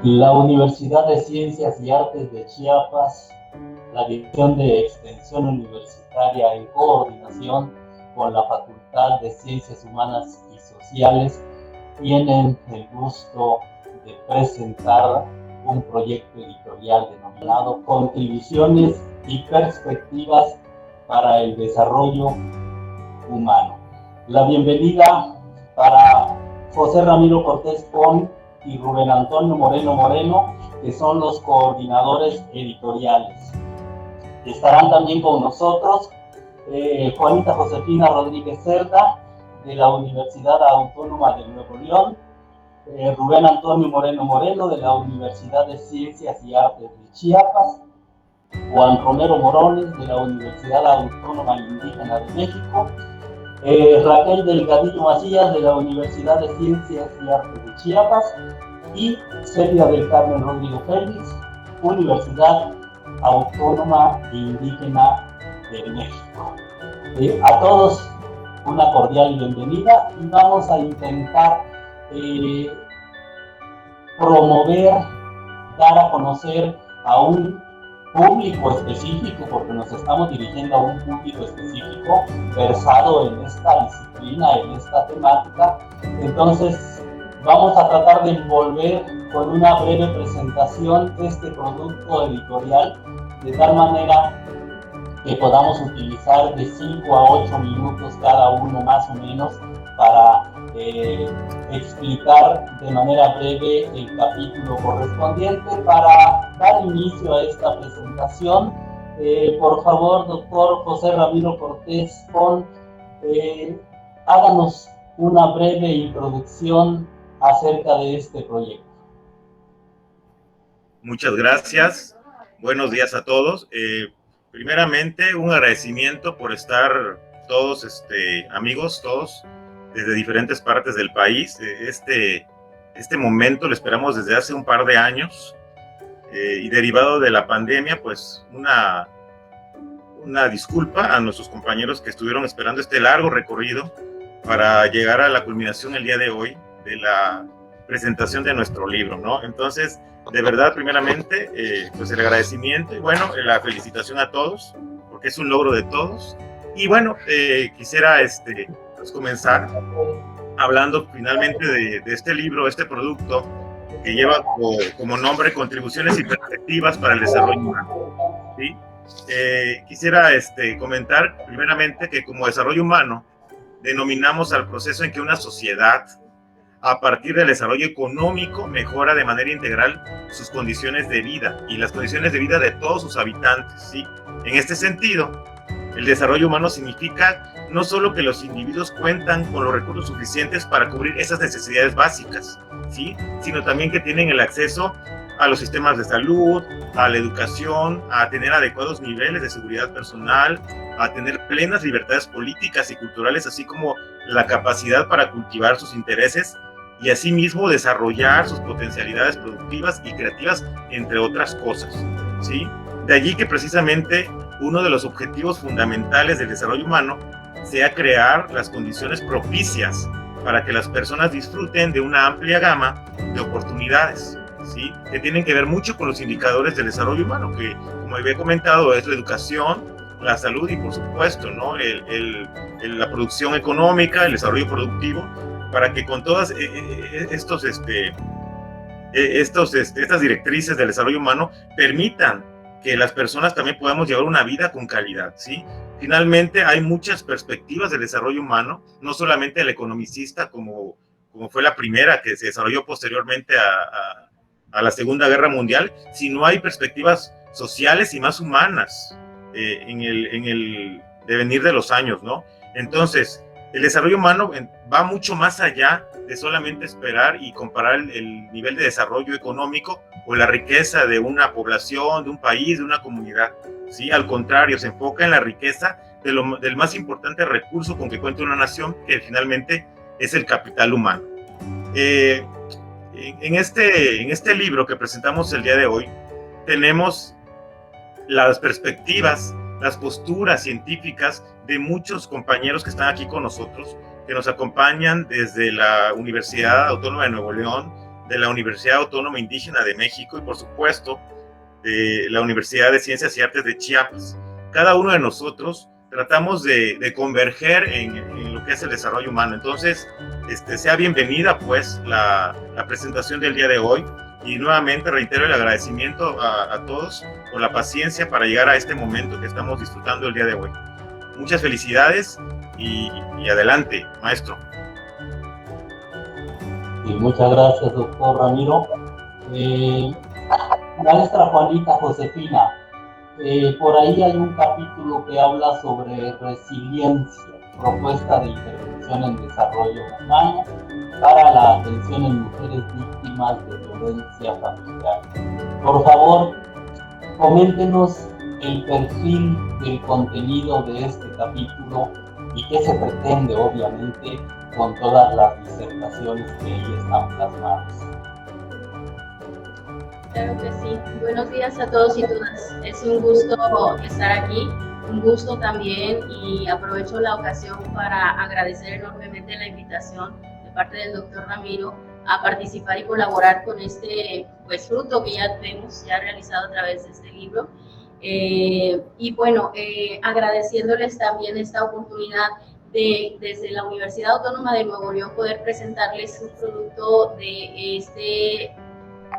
La Universidad de Ciencias y Artes de Chiapas, la Dirección de Extensión Universitaria en coordinación con la Facultad de Ciencias Humanas y Sociales, tienen el gusto de presentar un proyecto editorial denominado Contribuciones y Perspectivas para el Desarrollo Humano. La bienvenida para José Ramiro Cortés Pon y Rubén Antonio Moreno, que son los coordinadores editoriales. Estarán también con nosotros Juanita Josefina Rodríguez Cerda, de la Universidad Autónoma de Nuevo León, Rubén Antonio Moreno, de la Universidad de Ciencias y Artes de Chiapas, Juan Romero Morones, de la Universidad Autónoma Indígena de México, Raquel Delgadillo Macías, de la Universidad de Ciencias y Artes de Chiapas, y Celia del Carmen Rodrigo Félix, Universidad Autónoma Indígena de México. A todos una cordial bienvenida, y vamos a intentar promover, dar a conocer a un público específico, porque nos estamos dirigiendo a un público específico versado en esta disciplina, en esta temática. Entonces vamos a tratar de envolver con una breve presentación este producto editorial, de tal manera que podamos utilizar de 5 a 8 minutos cada uno más o menos para explicar de manera breve el capítulo correspondiente. Para dar inicio a esta presentación, por favor, doctor José Ramiro Cortés Pon, háganos una breve introducción acerca de este proyecto. Muchas gracias. Buenos días a todos. Primeramente, un agradecimiento por estar todos, amigos, todos, desde diferentes partes del país. Este momento lo esperamos desde hace un par de años, y derivado de la pandemia, pues una disculpa a nuestros compañeros que estuvieron esperando este largo recorrido para llegar a la culminación el día de hoy de la presentación de nuestro libro, ¿no? Entonces, de verdad, primeramente, pues el agradecimiento y bueno, la felicitación a todos, porque es un logro de todos. Y bueno, quisiera pues comenzar hablando finalmente de este libro, este producto que lleva como nombre Contribuciones y Perspectivas para el Desarrollo Humano, ¿sí? Quisiera comentar primeramente que como desarrollo humano denominamos al proceso en que una sociedad, a partir del desarrollo económico, mejora de manera integral sus condiciones de vida y las condiciones de vida de todos sus habitantes, ¿sí? En este sentido, el desarrollo humano significa no solo que los individuos cuentan con los recursos suficientes para cubrir esas necesidades básicas, ¿sí? Sino también que tienen el acceso a los sistemas de salud, a la educación, a tener adecuados niveles de seguridad personal, a tener plenas libertades políticas y culturales, así como la capacidad para cultivar sus intereses y asimismo desarrollar sus potencialidades productivas y creativas, entre otras cosas, ¿sí? De allí que precisamente uno de los objetivos fundamentales del desarrollo humano sea crear las condiciones propicias para que las personas disfruten de una amplia gama de oportunidades, ¿sí? Que tienen que ver mucho con los indicadores del desarrollo humano, que, como había comentado, es la educación, la salud y, por supuesto, ¿no? La producción económica, el desarrollo productivo, para que con todas estas directrices del desarrollo humano permitan que las personas también podamos llevar una vida con calidad, ¿sí? Finalmente, hay muchas perspectivas del desarrollo humano, no solamente el economicista, como fue la primera que se desarrolló posteriormente a la Segunda Guerra Mundial, sino hay perspectivas sociales y más humanas en el devenir de los años, ¿no? Entonces, el desarrollo humano va mucho más allá de solamente esperar y comparar el nivel de desarrollo económico o la riqueza de una población, de un país, de una comunidad, ¿sí? Al contrario, se enfoca en la riqueza del más importante recurso con que cuenta una nación, que finalmente es el capital humano. En este libro que presentamos el día de hoy, tenemos las perspectivas, las posturas científicas de muchos compañeros que están aquí con nosotros, que nos acompañan desde la Universidad Autónoma de Nuevo León, de la Universidad Autónoma Indígena de México y, por supuesto, de la Universidad de Ciencias y Artes de Chiapas. Cada uno de nosotros tratamos de converger en lo que es el desarrollo humano. Entonces, sea bienvenida pues la presentación del día de hoy, y nuevamente reitero el agradecimiento a todos por la paciencia para llegar a este momento que estamos disfrutando el día de hoy. Muchas felicidades y adelante, maestro. Sí, muchas gracias, doctor Ramiro. Maestra Juanita Josefina, por ahí hay un capítulo que habla sobre resiliencia, propuesta de intervención en desarrollo humano para la atención en mujeres víctimas de violencia familiar. Por favor, coméntenos el perfil del contenido de este capítulo y qué se pretende, obviamente, con todas las disertaciones que ahí están plasmadas. Claro que sí. Buenos días a todos y todas. Es un gusto estar aquí, un gusto también, y aprovecho la ocasión para agradecer enormemente la invitación de parte del doctor Ramiro a participar y colaborar con este fruto que ya vemos ya realizado a través de este libro. Y bueno, agradeciéndoles también esta oportunidad de, desde la Universidad Autónoma de Nuevo León, poder presentarles un producto de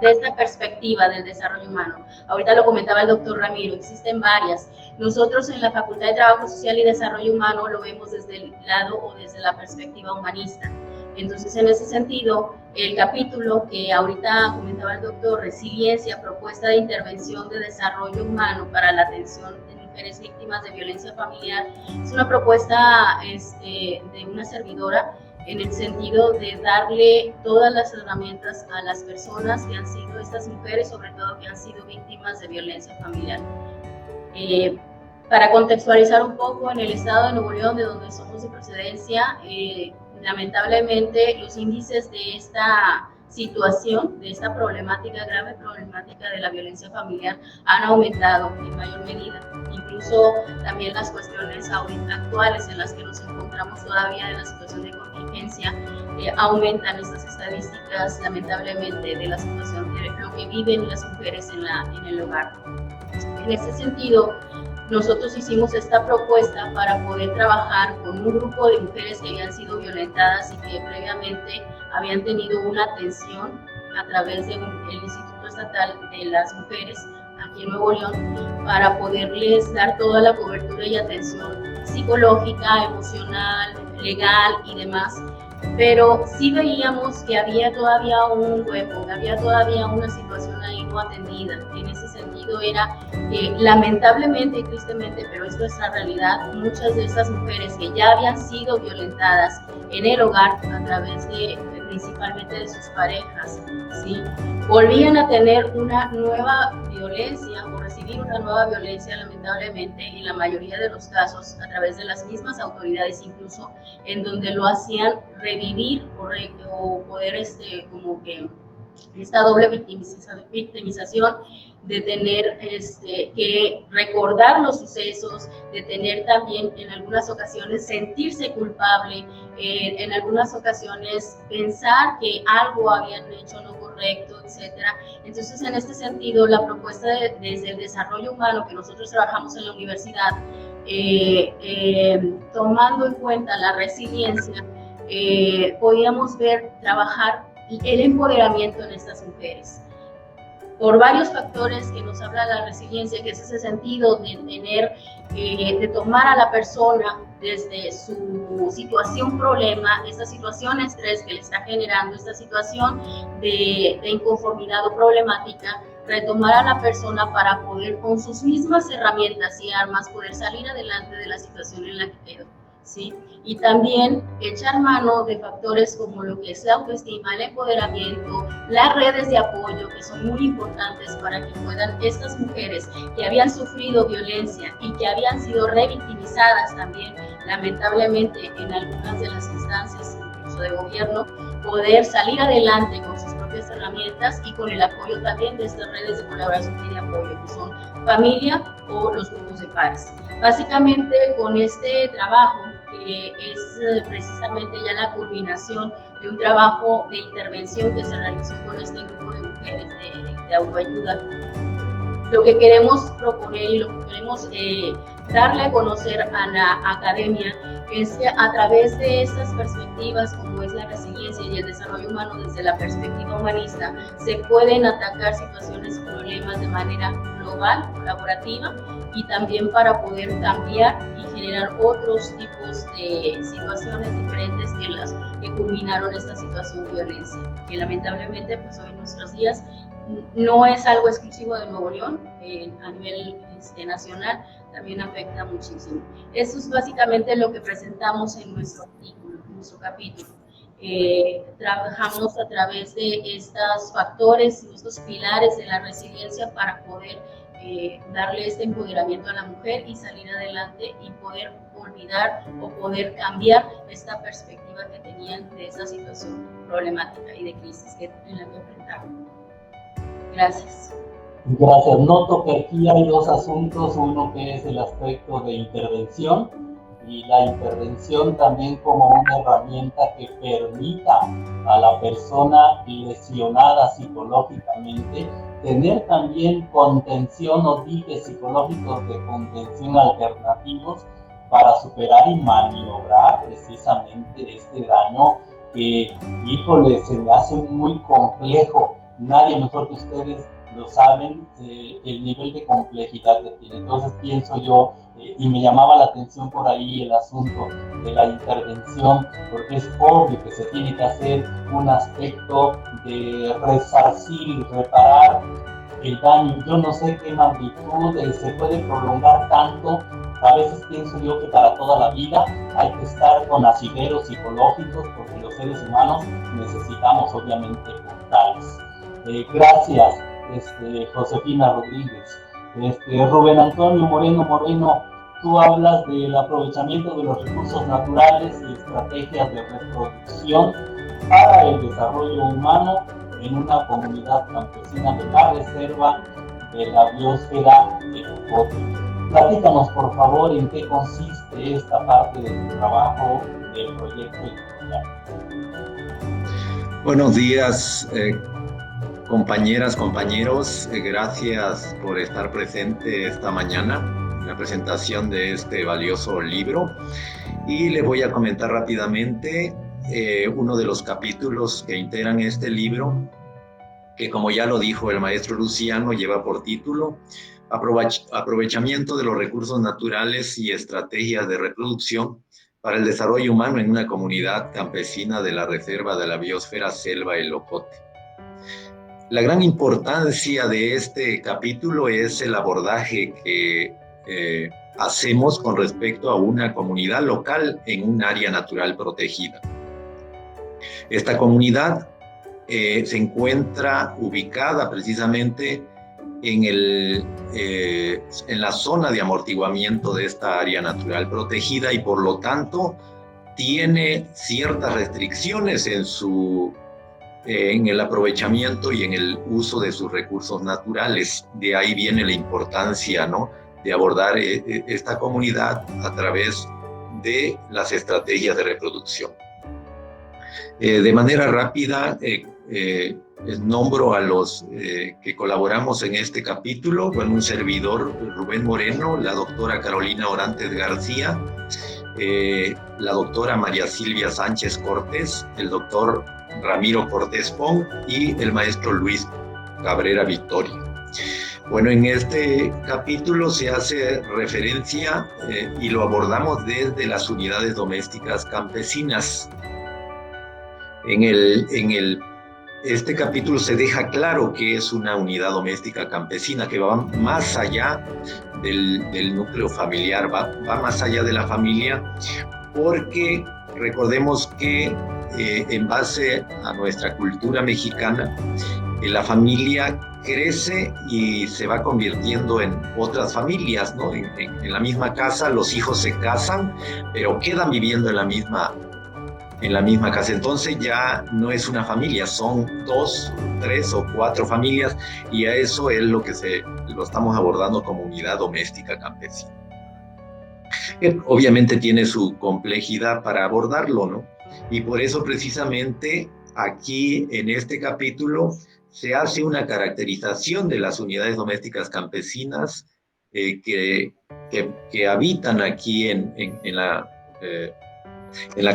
esta perspectiva del desarrollo humano. Ahorita lo comentaba el doctor Ramiro, existen varias. Nosotros en la Facultad de Trabajo Social y Desarrollo Humano lo vemos desde el lado o desde la perspectiva humanista. Entonces, en ese sentido, el capítulo que ahorita comentaba el doctor, Resiliencia, propuesta de intervención de desarrollo humano para la atención de mujeres víctimas de violencia familiar, es una propuesta de una servidora, en el sentido de darle todas las herramientas a las personas que han sido, estas mujeres sobre todo, que han sido víctimas de violencia familiar. Para contextualizar un poco, en el estado de Nuevo León, de donde somos de procedencia, lamentablemente los índices de esta situación, de esta problemática, grave problemática de la violencia familiar, han aumentado en mayor medida. Incluso también las cuestiones actuales en las que nos encontramos todavía en la situación de contingencia, aumentan estas estadísticas, lamentablemente, de la situación de lo que viven las mujeres en el hogar. En ese sentido, nosotros hicimos esta propuesta para poder trabajar con un grupo de mujeres que habían sido violentadas y que previamente habían tenido una atención a través del Instituto Estatal de las Mujeres aquí en Nuevo León, para poderles dar toda la cobertura y atención psicológica, emocional, legal y demás. Pero sí veíamos que había todavía un hueco, que había todavía una situación ahí no atendida. En ese sentido era que lamentablemente y tristemente, pero esto es la realidad, muchas de esas mujeres que ya habían sido violentadas en el hogar a través principalmente de sus parejas, ¿sí?, volvían a tener una nueva violencia o recibir una nueva violencia, lamentablemente, en la mayoría de los casos a través de las mismas autoridades, incluso en donde lo hacían revivir o poder como que esta doble victimización de tener que recordar los sucesos, de tener también en algunas ocasiones sentirse culpable, en algunas ocasiones pensar que algo habían hecho no correcto, etcétera. Entonces, en este sentido, la propuesta desde el desarrollo humano que nosotros trabajamos en la universidad, tomando en cuenta la resiliencia, podíamos trabajar el empoderamiento en estas mujeres. Por varios factores que nos habla la resiliencia, que es ese sentido de tener, de tomar a la persona desde su situación problema, esta situación de estrés que le está generando, esta situación de inconformidad o problemática, retomar a la persona para poder con sus mismas herramientas y armas poder salir adelante de la situación en la que quedó, ¿sí? Y también echar mano de factores como lo que es la autoestima, el empoderamiento, las redes de apoyo, que son muy importantes para que puedan estas mujeres que habían sufrido violencia y que habían sido revictimizadas también, lamentablemente, en algunas de las instancias, incluso de gobierno, poder salir adelante con sus propias herramientas y con el apoyo también de estas redes de colaboración y de apoyo, que son familia o los grupos de pares. Básicamente, con este trabajo que es precisamente ya la culminación de un trabajo de intervención que se realizó con este grupo de mujeres de autoayuda. Lo que queremos proponer y lo que queremos darle a conocer a la academia es que a través de estas perspectivas, como es la resiliencia y el desarrollo humano desde la perspectiva humanista, se pueden atacar situaciones y problemas de manera global, colaborativa, y también para poder cambiar y generar otros tipos de situaciones diferentes que las que culminaron esta situación de violencia, que lamentablemente pues hoy en nuestros días no es algo exclusivo de Nuevo León, a nivel nacional también afecta muchísimo. Eso es básicamente lo que presentamos en nuestro artículo, en nuestro capítulo. Trabajamos a través de estos factores y estos pilares de la resiliencia para poder darle este empoderamiento a la mujer y salir adelante y poder olvidar o poder cambiar esta perspectiva que tenían de esa situación problemática y de crisis en la que enfrentaron. Gracias. Gracias. Noto que aquí hay dos asuntos, uno que es el aspecto de intervención y la intervención también como una herramienta que permita a la persona lesionada psicológicamente tener también contención o diques psicológicos de contención alternativos para superar y maniobrar precisamente este daño que, híjole, se me hace muy complejo. Nadie mejor que ustedes lo saben, el nivel de complejidad que tiene. Entonces pienso yo, y me llamaba la atención por ahí el asunto de la intervención, porque es obvio que se tiene que hacer un aspecto de resarcir y reparar el daño. Yo no sé qué magnitud se puede prolongar tanto. A veces pienso yo que para toda la vida hay que estar con asideros psicológicos, porque los seres humanos necesitamos obviamente portales. Gracias, Josefina Rodríguez. Rubén Antonio Moreno, tú hablas del aprovechamiento de los recursos naturales y estrategias de reproducción para el desarrollo humano en una comunidad campesina de la reserva de la biosfera de Ocote. Platícanos, por favor, en qué consiste esta parte de tu trabajo del proyecto editorial. Buenos días, compañeras, compañeros, gracias por estar presente esta mañana en la presentación de este valioso libro. Y les voy a comentar rápidamente uno de los capítulos que integran este libro, que como ya lo dijo el maestro Luciano, lleva por título Aprovechamiento de los recursos naturales y estrategias de reproducción para el desarrollo humano en una comunidad campesina de la reserva de la biosfera Selva El Ocote. La gran importancia de este capítulo es el abordaje que hacemos con respecto a una comunidad local en un área natural protegida. Esta comunidad se encuentra ubicada precisamente en la zona de amortiguamiento de esta área natural protegida y por lo tanto tiene ciertas restricciones en el aprovechamiento y en el uso de sus recursos naturales. De ahí viene la importancia, ¿no?, de abordar esta comunidad a través de las estrategias de reproducción. De manera rápida, nombro a los que colaboramos en este capítulo. Bueno, un servidor, Rubén Moreno, la doctora Carolina Orantes García, la doctora María Silvia Sánchez Cortés, el doctor Ramiro Cortés Pong y el maestro Luis Cabrera Victoria. Bueno, en este capítulo se hace referencia y lo abordamos desde las unidades domésticas campesinas. Este capítulo se deja claro que es una unidad doméstica campesina que va más allá del núcleo familiar, va más allá de la familia, porque recordemos que en base a nuestra cultura mexicana, la familia crece y se va convirtiendo en otras familias, ¿no? En la misma casa los hijos se casan, pero quedan viviendo en la misma casa. Entonces ya no es una familia, son 2, 3 o 4 familias, y a eso es lo estamos abordando como unidad doméstica campesina. que obviamente tiene su complejidad para abordarlo, ¿no? Y por eso precisamente aquí en este capítulo se hace una caracterización de las unidades domésticas campesinas que habitan aquí en la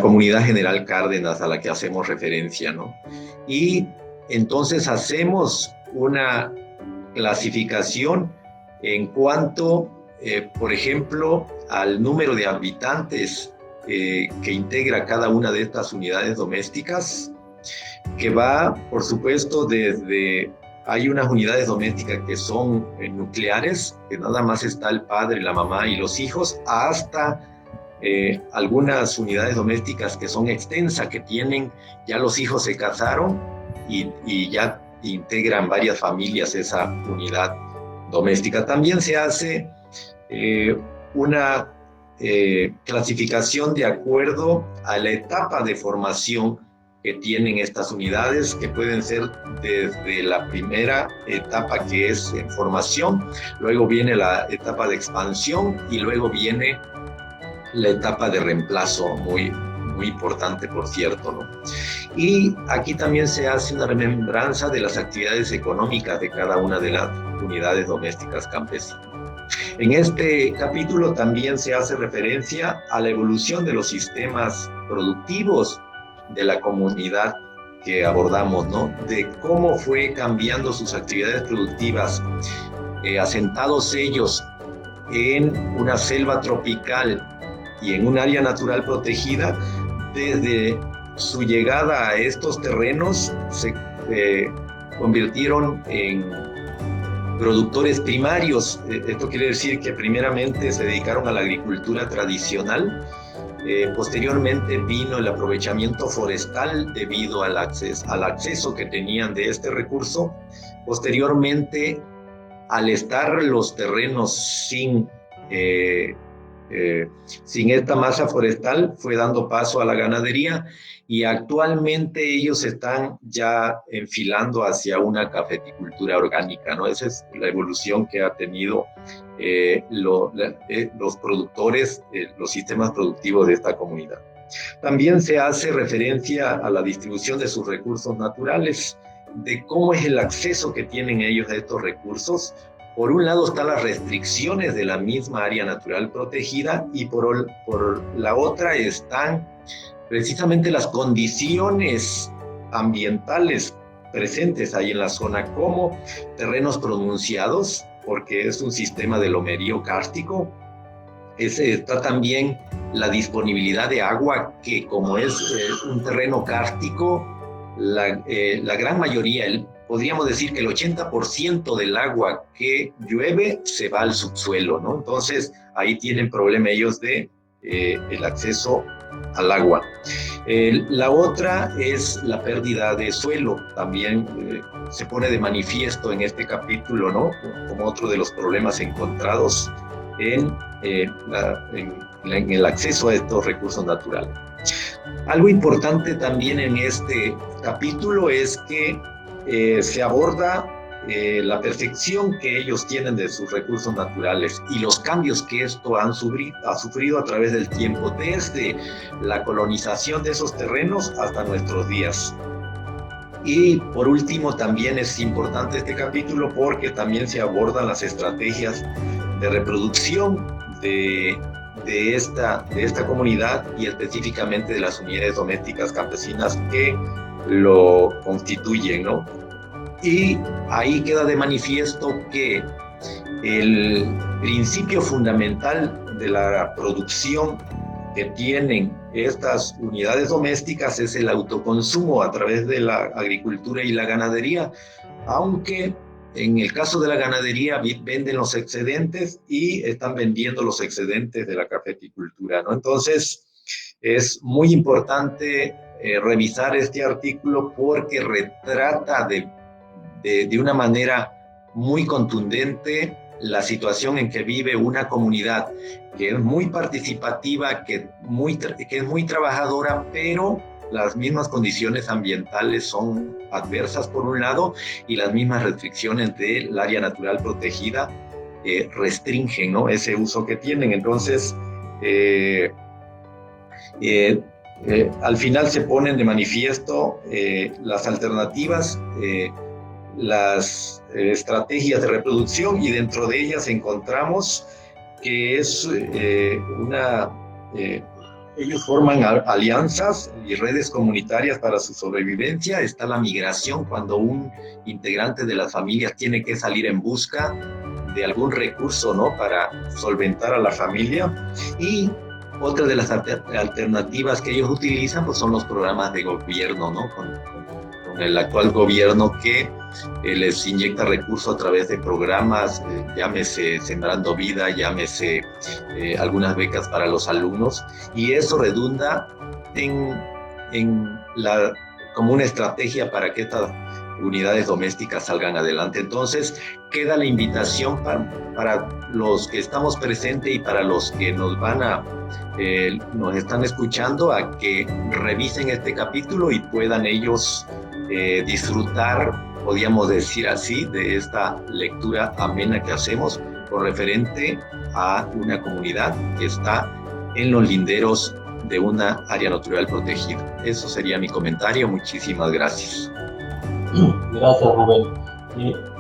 comunidad General Cárdenas a la que hacemos referencia, ¿no? Y entonces hacemos una clasificación en cuanto, por ejemplo, al número de habitantes que integra cada una de estas unidades domésticas, que va, por supuesto, hay unas unidades domésticas que son nucleares, que nada más está el padre, la mamá y los hijos, hasta algunas unidades domésticas que son extensas, que ya los hijos se casaron y ya integran varias familias esa unidad doméstica. También se hace una clasificación de acuerdo a la etapa de formación que tienen estas unidades, que pueden ser desde la primera etapa, que es en formación, luego viene la etapa de expansión y luego viene la etapa de reemplazo, muy, muy importante, por cierto, ¿no? Y aquí también se hace una remembranza de las actividades económicas de cada una de las unidades domésticas campesinas. En este capítulo también se hace referencia a la evolución de los sistemas productivos de la comunidad que abordamos, ¿no? De cómo fue cambiando sus actividades productivas, asentados ellos en una selva tropical y en un área natural protegida. Desde su llegada a estos terrenos se convirtieron en productores primarios. Esto quiere decir que primeramente se dedicaron a la agricultura tradicional. Posteriormente vino el aprovechamiento forestal debido al acceso que tenían de este recurso. Posteriormente, al estar los terrenos sin esta masa forestal, fue dando paso a la ganadería, y actualmente ellos están ya enfilando hacia una cafeticultura orgánica, ¿no? Esa es la evolución que ha tenido los productores, los sistemas productivos de esta comunidad. También se hace referencia a la distribución de sus recursos naturales, de cómo es el acceso que tienen ellos a estos recursos. Por un lado están las restricciones de la misma área natural protegida, y por la otra están precisamente las condiciones ambientales presentes ahí en la zona, como terrenos pronunciados, porque es un sistema de lomerío kárstico. Está también la disponibilidad de agua, que como es un terreno kárstico, la gran mayoría, podríamos decir que el 80% del agua que llueve se va al subsuelo, ¿no? Entonces ahí tienen problema ellos de el acceso al agua. La otra es la pérdida de suelo. También se pone de manifiesto en este capítulo, ¿no? Como otro de los problemas encontrados en el acceso a estos recursos naturales. Algo importante también en este capítulo es que se aborda la perfección que ellos tienen de sus recursos naturales y los cambios que esto ha sufrido a través del tiempo, desde la colonización de esos terrenos hasta nuestros días. Y por último, también es importante este capítulo porque también se abordan las estrategias de reproducción de esta comunidad, y específicamente de las unidades domésticas campesinas que lo constituyen, ¿no? Y ahí queda de manifiesto que el principio fundamental de la producción que tienen estas unidades domésticas es el autoconsumo a través de la agricultura y la ganadería, aunque en el caso de la ganadería venden los excedentes y están vendiendo los excedentes de la cafeticultura, ¿no? Entonces es muy importante revisar este artículo porque retrata de una manera muy contundente la situación en que vive una comunidad que es muy participativa, que es muy trabajadora, pero las mismas condiciones ambientales son adversas por un lado, y las mismas restricciones del área natural protegida restringen, ¿no?, ese uso que tienen. Entonces Al final se ponen de manifiesto las alternativas, las estrategias de reproducción, y dentro de ellas encontramos que es ellos forman alianzas y redes comunitarias para su sobrevivencia. Está la migración, cuando un integrante de las familias tiene que salir en busca de algún recurso, ¿no?, para solventar a la familia. Y otra de las alternativas que ellos utilizan, pues, son los programas de gobierno, ¿no?, con el actual gobierno, que les inyecta recursos a través de programas, llámese Sembrando Vida, llámese algunas becas para los alumnos, y eso redunda como una estrategia para que estas unidades domésticas salgan adelante. Entonces, queda la invitación para los que estamos presentes y para los que nos están escuchando, a que revisen este capítulo y puedan ellos disfrutar, podríamos decir así, de esta lectura amena que hacemos con referente a una comunidad que está en los linderos de una área natural protegida. Eso sería mi comentario. Muchísimas gracias. Gracias, Rubén.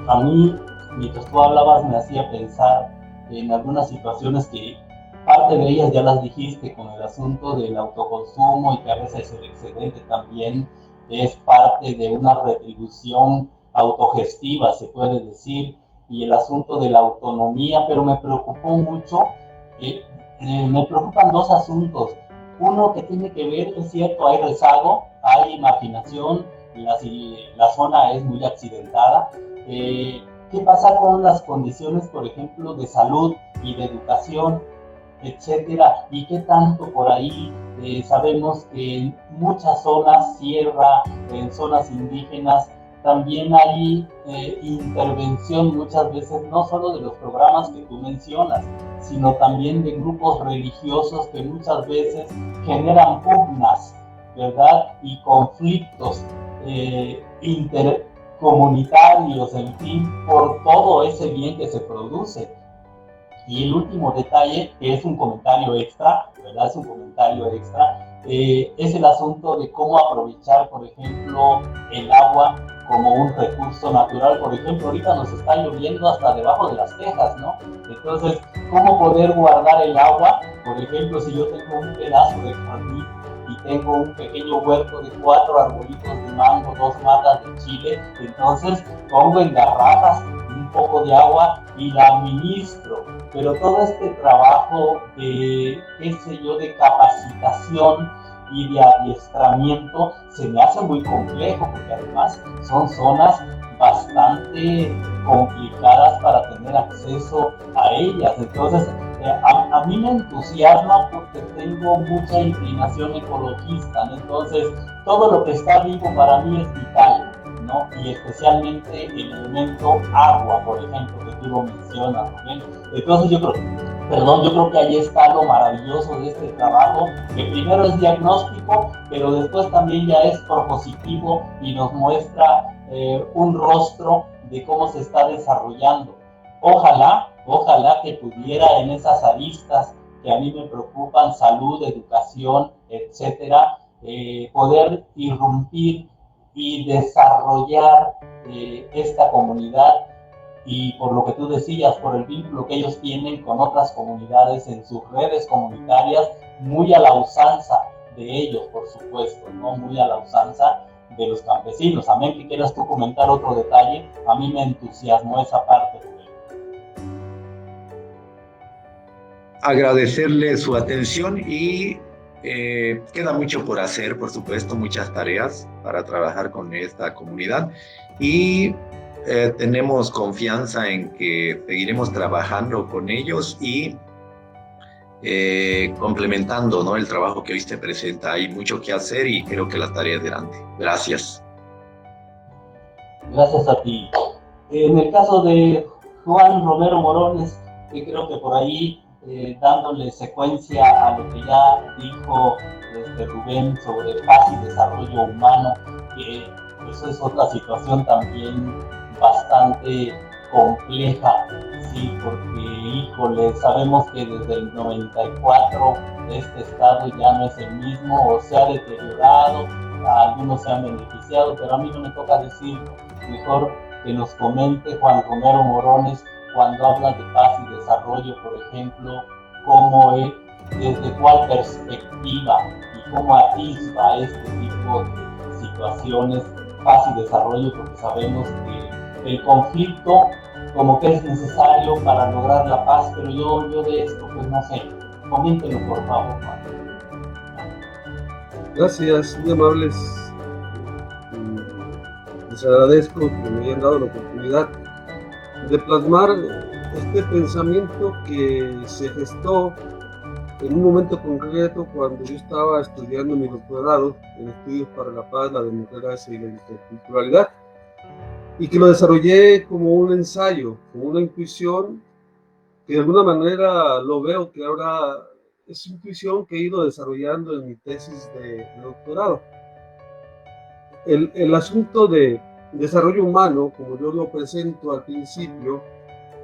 A mí, mientras tú hablabas, me hacía pensar en algunas situaciones que parte de ellas ya las dijiste, con el asunto del autoconsumo, y que a veces el excedente también es parte de una retribución autogestiva, se puede decir, y el asunto de la autonomía. Pero me preocupó mucho, me preocupan dos asuntos. Uno que tiene que ver, es cierto, hay rezago, hay marginación, la zona es muy accidentada. ¿Qué pasa con las condiciones, por ejemplo, de salud y de educación, etcétera? ¿Y qué tanto por ahí sabemos que en muchas zonas, sierra, en zonas indígenas, también hay intervención muchas veces, no solo de los programas que tú mencionas, sino también de grupos religiosos que muchas veces generan pugnas, ¿verdad?, y conflictos intercomunitarios, en fin, por todo ese bien que se produce. Y el último detalle, que es un comentario extra, ¿verdad?, es un comentario extra, es el asunto de cómo aprovechar, por ejemplo, el agua como un recurso natural. Por ejemplo, ahorita nos está lloviendo hasta debajo de las tejas, ¿no? Entonces, ¿cómo poder guardar el agua? Por ejemplo, si yo tengo un pedazo de jardín y tengo un pequeño huerto de 4 arbolitos de mango, 2 matas de chile, entonces pongo en garrafas un poco de agua y la administro. Pero todo este trabajo de, qué sé yo, de capacitación y de adiestramiento se me hace muy complejo, porque además son zonas bastante complicadas para tener acceso a ellas. Entonces, a mí me entusiasma porque tengo mucha inclinación ecologista, ¿no? Entonces, todo lo que está vivo para mí es vital, ¿no? Y especialmente el elemento agua, por ejemplo, que tú lo mencionas, ¿no? Entonces yo creo que ahí está lo maravilloso de este trabajo, que primero es diagnóstico, pero después también ya es propositivo y nos muestra un rostro de cómo se está desarrollando. Ojalá que pudiera, en esas aristas que a mí me preocupan, salud, educación, etcétera, poder irrumpir y desarrollar esta comunidad, y por lo que tú decías, por el vínculo que ellos tienen con otras comunidades en sus redes comunitarias, muy a la usanza de ellos, por supuesto, ¿no? Muy a la usanza de los campesinos. Amén, que quieras tú comentar otro detalle, a mí me entusiasmó esa parte. Agradecerle su atención, y queda mucho por hacer, por supuesto, muchas tareas para trabajar con esta comunidad, y tenemos confianza en que seguiremos trabajando con ellos y complementando, ¿no?, el trabajo que hoy se presenta. Hay mucho que hacer y creo que la tarea es grande. Gracias. Gracias a ti. En el caso de Juan Romero Morones, creo que por ahí, dándole secuencia a lo que ya dijo Rubén sobre paz y desarrollo humano, que eso es otra situación también bastante compleja, sí, porque, híjole, sabemos que desde el 94 este estado ya no es el mismo, o se ha deteriorado, algunos se han beneficiado, pero a mí no me toca decirlo. Mejor que nos comente Juan Romero Morones cuando habla de paz y desarrollo, por ejemplo, cómo es, desde cuál perspectiva y cómo atisba este tipo de situaciones, paz y desarrollo, porque sabemos que el conflicto como que es necesario para lograr la paz, pero yo de esto, pues no sé, coméntenlo por favor, Juan. Gracias, muy amables. Les agradezco que me hayan dado la oportunidad de plasmar este pensamiento que se gestó en un momento concreto cuando yo estaba estudiando mi doctorado en estudios para la paz, la democracia y la interculturalidad, y que lo desarrollé como un ensayo, como una intuición que de alguna manera lo veo que ahora es intuición que he ido desarrollando en mi tesis de doctorado. El asunto de desarrollo humano, como yo lo presento al principio,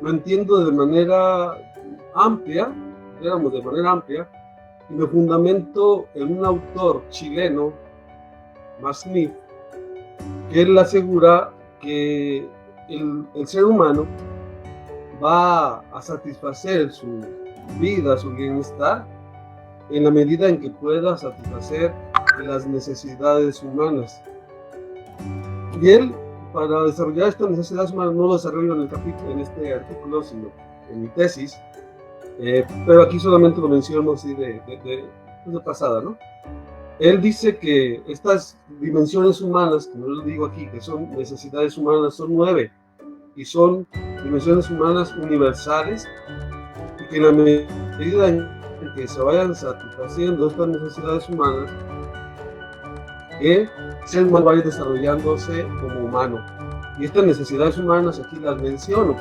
lo entiendo de manera amplia, digamos de manera amplia, y me fundamento en un autor chileno, Masnif, que él asegura que el ser humano va a satisfacer su vida, su bienestar, en la medida en que pueda satisfacer las necesidades humanas. Y él, para desarrollar estas necesidades humanas, no lo desarrollo en este artículo, sino en mi tesis, pero aquí solamente lo menciono así de pasada, ¿no? Él dice que estas dimensiones humanas, como yo lo digo aquí, que son necesidades humanas, son 9, y son dimensiones humanas universales, y que en la medida en que se vayan satisfaciendo estas necesidades humanas, el ser humano va a ir desarrollándose como humano. Y estas necesidades humanas aquí las menciono,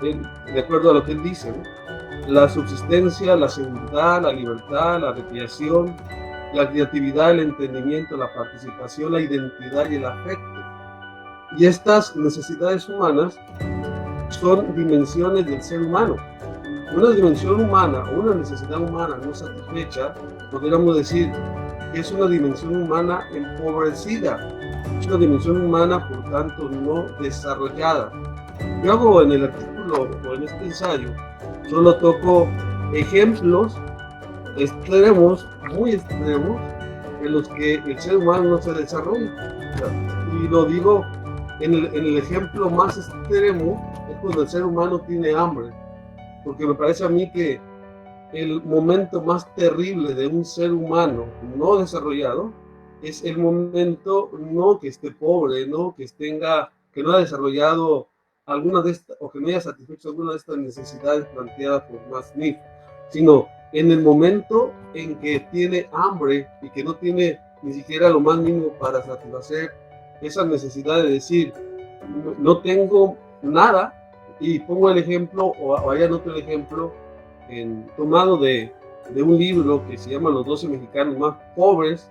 de acuerdo a lo que él dice, ¿no? La subsistencia, la seguridad, la libertad, la recreación, la creatividad, el entendimiento, la participación, la identidad y el afecto. Y estas necesidades humanas son dimensiones del ser humano. Una dimensión humana o una necesidad humana no satisfecha, podríamos decir que es una dimensión humana empobrecida, es una dimensión humana, por tanto, no desarrollada. Yo hago en el artículo o en este ensayo, solo toco ejemplos extremos, muy extremos, en los que el ser humano no se desarrolla. Y lo digo en el ejemplo más extremo, es cuando el ser humano tiene hambre, porque me parece a mí que el momento más terrible de un ser humano no desarrollado es el momento no que esté pobre, no que no haya desarrollado alguna de estas, o que no haya satisfecho alguna de estas necesidades planteadas por Masnif, sino en el momento en que tiene hambre y que no tiene ni siquiera lo más mínimo para satisfacer esa necesidad de decir, no tengo nada. Y pongo el ejemplo, o allá anoto el ejemplo, tomado de un libro que se llama Los 12 mexicanos más pobres,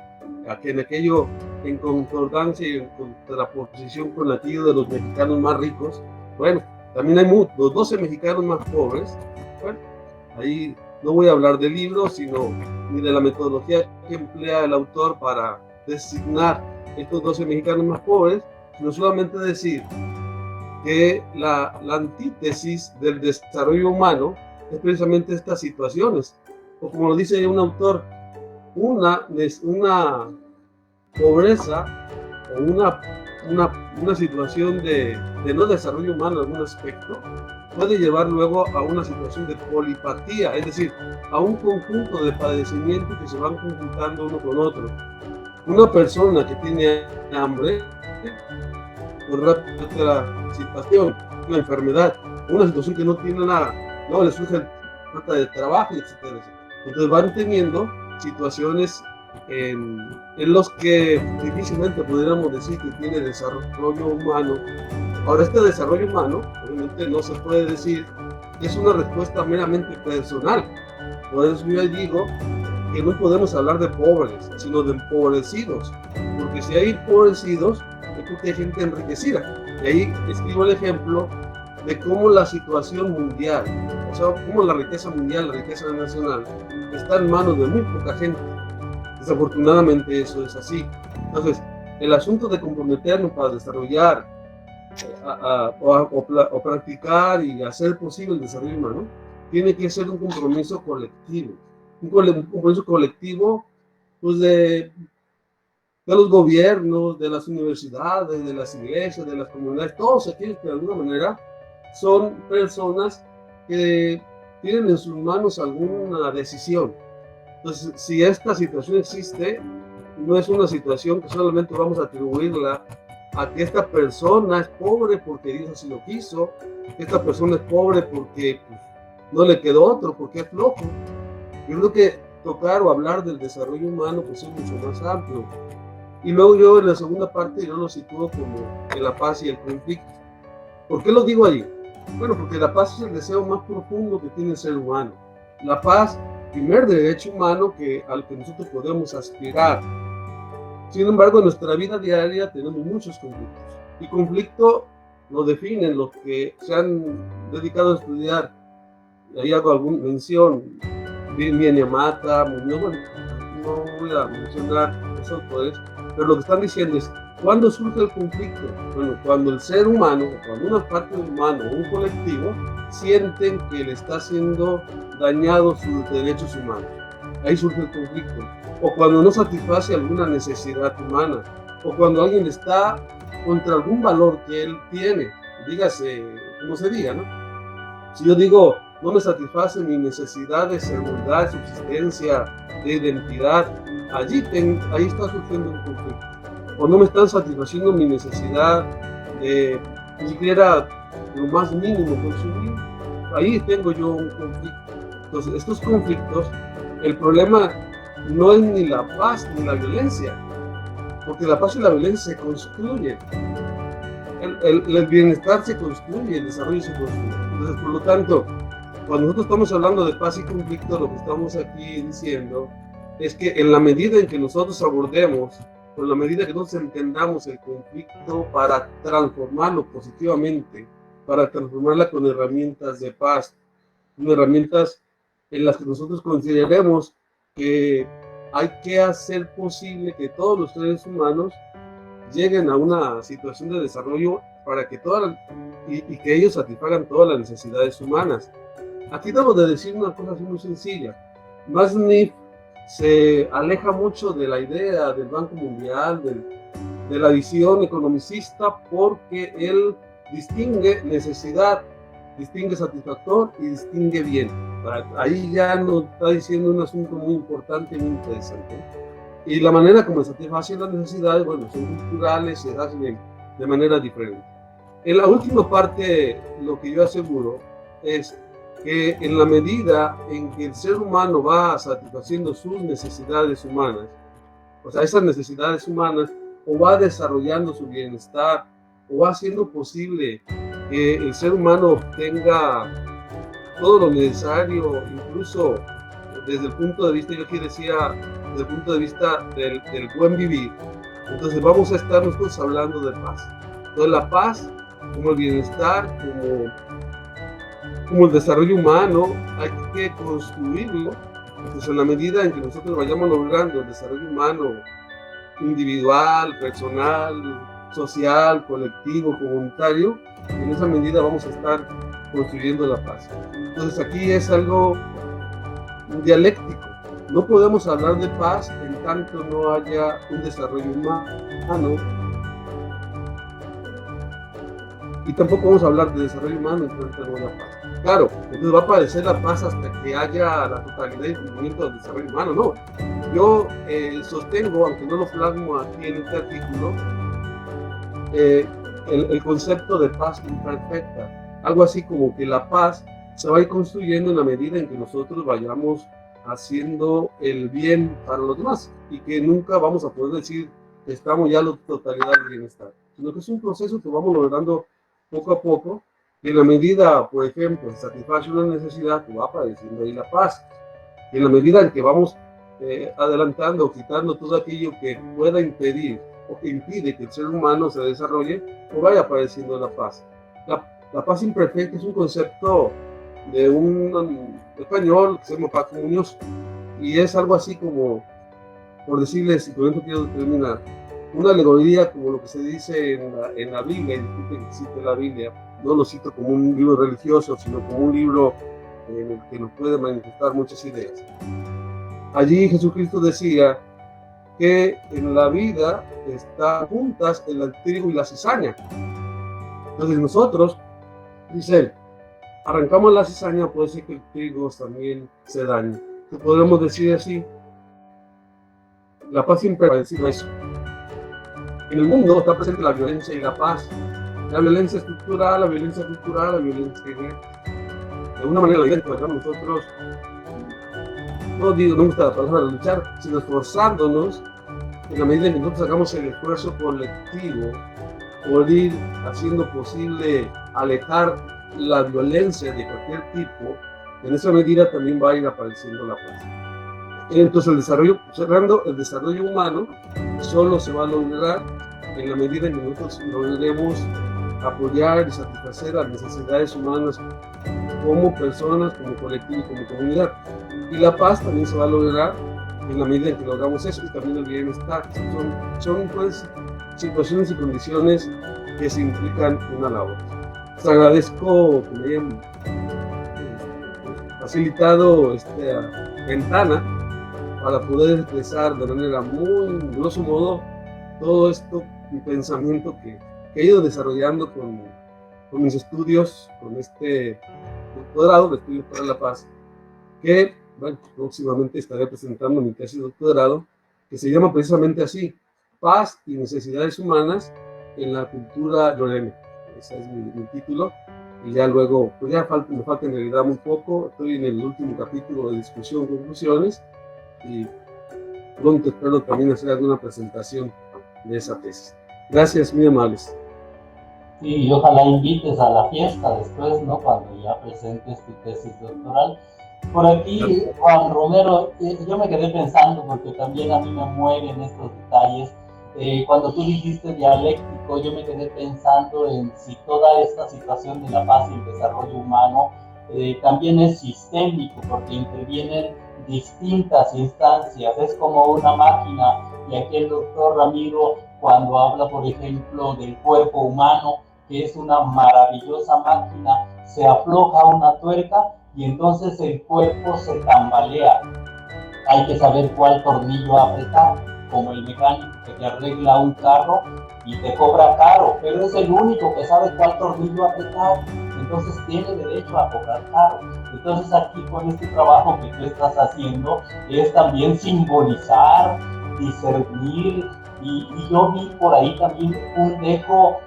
en concordancia y en contraposición con aquello de los mexicanos más ricos. Bueno, también hay los 12 mexicanos más pobres. Bueno, ahí no voy a hablar del libro, sino ni de la metodología que emplea el autor para designar estos 12 mexicanos más pobres, sino solamente decir que la antítesis del desarrollo humano es precisamente estas situaciones, o como lo dice un autor, una pobreza o una situación de no desarrollo humano en algún aspecto puede llevar luego a una situación de polipatía, es decir, a un conjunto de padecimientos que se van conjuntando uno con otro. Una persona que tiene hambre, por otra situación, una enfermedad, una situación que no tiene nada, luego le surge falta de trabajo, etc. Entonces van teniendo situaciones en los que difícilmente podríamos decir que tiene desarrollo humano. Ahora, este desarrollo humano, obviamente no se puede decir que es una respuesta meramente personal. Por eso yo digo que no podemos hablar de pobres, sino de empobrecidos, porque si hay empobrecidos, es porque hay gente enriquecida. Y ahí escribo el ejemplo de cómo la situación mundial, o sea, cómo la riqueza mundial, la riqueza nacional, está en manos de muy poca gente. Desafortunadamente eso es así. Entonces, el asunto de comprometernos para desarrollar o practicar y hacer posible el desarrollo humano, tiene que ser un compromiso colectivo. Un compromiso colectivo pues de los gobiernos, de las universidades, de las iglesias, de las comunidades, todos aquellos que de alguna manera son personas que tienen en sus manos alguna decisión. Entonces, si esta situación existe, no es una situación que solamente vamos a atribuirla a que esta persona es pobre porque Dios así lo quiso, que esta persona es pobre porque pues, no le quedó otro, porque es flojo. Yo creo que tocar o hablar del desarrollo humano pues es mucho más amplio. Y luego yo en la segunda parte yo lo sitúo como en la paz y el conflicto. ¿Por qué lo digo allí? Bueno, porque la paz es el deseo más profundo que tiene el ser humano. La paz, primer derecho humano al que nosotros podemos aspirar. Sin embargo, en nuestra vida diaria tenemos muchos conflictos. Y conflicto lo definen los que se han dedicado a estudiar. Ahí hago alguna mención. Nyamata, Muñoz, bueno, no voy a mencionar esos autores, pero lo que están diciendo es, ¿cuándo surge el conflicto? Bueno, cuando el ser humano, cuando una parte del humano o un colectivo sienten que le está siendo dañados sus derechos humanos. Ahí surge el conflicto. O cuando no satisface alguna necesidad humana. O cuando alguien está contra algún valor que él tiene. Dígase, como se diga, ¿no? Si yo digo, no me satisface mi necesidad de seguridad, de subsistencia, de identidad, ahí está surgiendo un conflicto. O no me están satisfaciendo mi necesidad de ni siquiera lo más mínimo consumir, ahí tengo yo un conflicto. Entonces, estos conflictos, el problema no es ni la paz ni la violencia, porque la paz y la violencia se construyen. El bienestar se construye, el desarrollo se construye. Entonces, por lo tanto, cuando nosotros estamos hablando de paz y conflicto, lo que estamos aquí diciendo es que en la medida en que nosotros abordemos, en la medida que nosotros entendamos el conflicto para transformarlo positivamente, para transformarla con herramientas de paz, con herramientas en las que nosotros consideremos que hay que hacer posible que todos los seres humanos lleguen a una situación de desarrollo para que y que ellos satisfagan todas las necesidades humanas. Aquí debo de decir una cosa muy sencilla. Masniff se aleja mucho de la idea del Banco Mundial, de la visión economicista, porque él distingue necesidad, distingue satisfactor y distingue bien. Ahí ya nos está diciendo un asunto muy importante y muy interesante. Y la manera como se satisfacen las necesidades, bueno, son culturales, se hacen de manera diferente. En la última parte, lo que yo aseguro es que en la medida en que el ser humano va satisfaciendo sus necesidades humanas, o sea, esas necesidades humanas, o va desarrollando su bienestar, o va haciendo posible que el ser humano obtenga todo lo necesario, incluso desde el punto de vista, yo aquí decía, desde el punto de vista del buen vivir. Entonces vamos a estar nosotros hablando de paz. Entonces la paz, como el bienestar, como el desarrollo humano, hay que construirlo. Entonces en la medida en que nosotros vayamos logrando el desarrollo humano individual, personal, social, colectivo, comunitario, en esa medida vamos a estar construyendo la paz. Entonces aquí es algo dialéctico. No podemos hablar de paz en tanto no haya un desarrollo humano, y tampoco vamos a hablar de desarrollo humano en tanto no haya paz. Claro, entonces va a aparecer la paz hasta que haya la totalidad y cumplimiento del desarrollo humano. No, yo sostengo, aunque no lo plasmo aquí en este artículo, el concepto de paz imperfecta, algo así como que la paz se va a ir construyendo en la medida en que nosotros vayamos haciendo el bien para los demás, y que nunca vamos a poder decir que estamos ya en la totalidad del bienestar, sino que es un proceso que vamos logrando poco a poco, y en la medida, por ejemplo, se satisface una necesidad, que va apareciendo ahí la paz, y en la medida en que vamos adelantando o quitando todo aquello que pueda impedir o que impide que el ser humano se desarrolle, pues vaya apareciendo la paz. La paz imperfecta es un concepto de un español que se llama Paco Muñoz, y es algo así como, por decirles, y con esto quiero terminar, una alegoría como lo que se dice en la Biblia, y disculpen que cite la Biblia, no lo cito como un libro religioso, sino como un libro en el que nos puede manifestar muchas ideas. Allí Jesucristo decía que en la vida están juntas el trigo y la cizaña. Entonces nosotros, dice él, arrancamos la cizaña, puede ser que el trigo también se dañe. Podemos decir así, la paz siempre va a decir eso. En el mundo está presente la violencia y la paz. La violencia estructural, la violencia cultural, la violencia de una manera evidente, nosotros, no me gusta la palabra luchar, sino esforzándonos en la medida en que nosotros hagamos el esfuerzo colectivo por ir haciendo posible alejar la violencia de cualquier tipo. En esa medida también va a ir apareciendo la paz. Entonces el desarrollo humano solo se va a lograr en la medida en que nosotros logremos apoyar y satisfacer las necesidades humanas como personas, como colectivo y como comunidad. Y la paz también se va a lograr en la medida en que logramos eso, y también el bienestar. Son pues situaciones y condiciones que se implican una a la otra. Les agradezco que me hayan facilitado esta ventana para poder expresar de manera muy grosso modo todo esto, mi pensamiento que he ido desarrollando con mis estudios, con este doctorado, el estudio para la paz, que bueno, próximamente estaré presentando mi tesis de doctorado, que se llama precisamente así, Paz y Necesidades Humanas en la Cultura Yoreme. Ese es mi título, y ya luego, pues ya me falta en realidad muy poco, estoy en el último capítulo de discusión, conclusiones, y pronto espero también hacer alguna presentación de esa tesis. Gracias, muy amables. Sí, y ojalá invites a la fiesta después, ¿no? Cuando ya presentes tu tesis doctoral. Por aquí, Juan Romero, yo me quedé pensando, porque también a mí me mueven estos detalles. Cuando tú dijiste dialéctico, yo me quedé pensando en si toda esta situación de la paz y el desarrollo humano también es sistémico, porque intervienen distintas instancias, es como una máquina, y aquí el doctor Ramiro, cuando habla, por ejemplo, del cuerpo humano, que es una maravillosa máquina, se afloja una tuerca y entonces el cuerpo se tambalea. Hay que saber cuál tornillo apretar, como el mecánico que te arregla un carro y te cobra caro, pero es el único que sabe cuál tornillo apretar, entonces tiene derecho a cobrar caro. Entonces aquí con este trabajo que tú estás haciendo es también simbolizar, discernir, y yo vi por ahí también un dejo,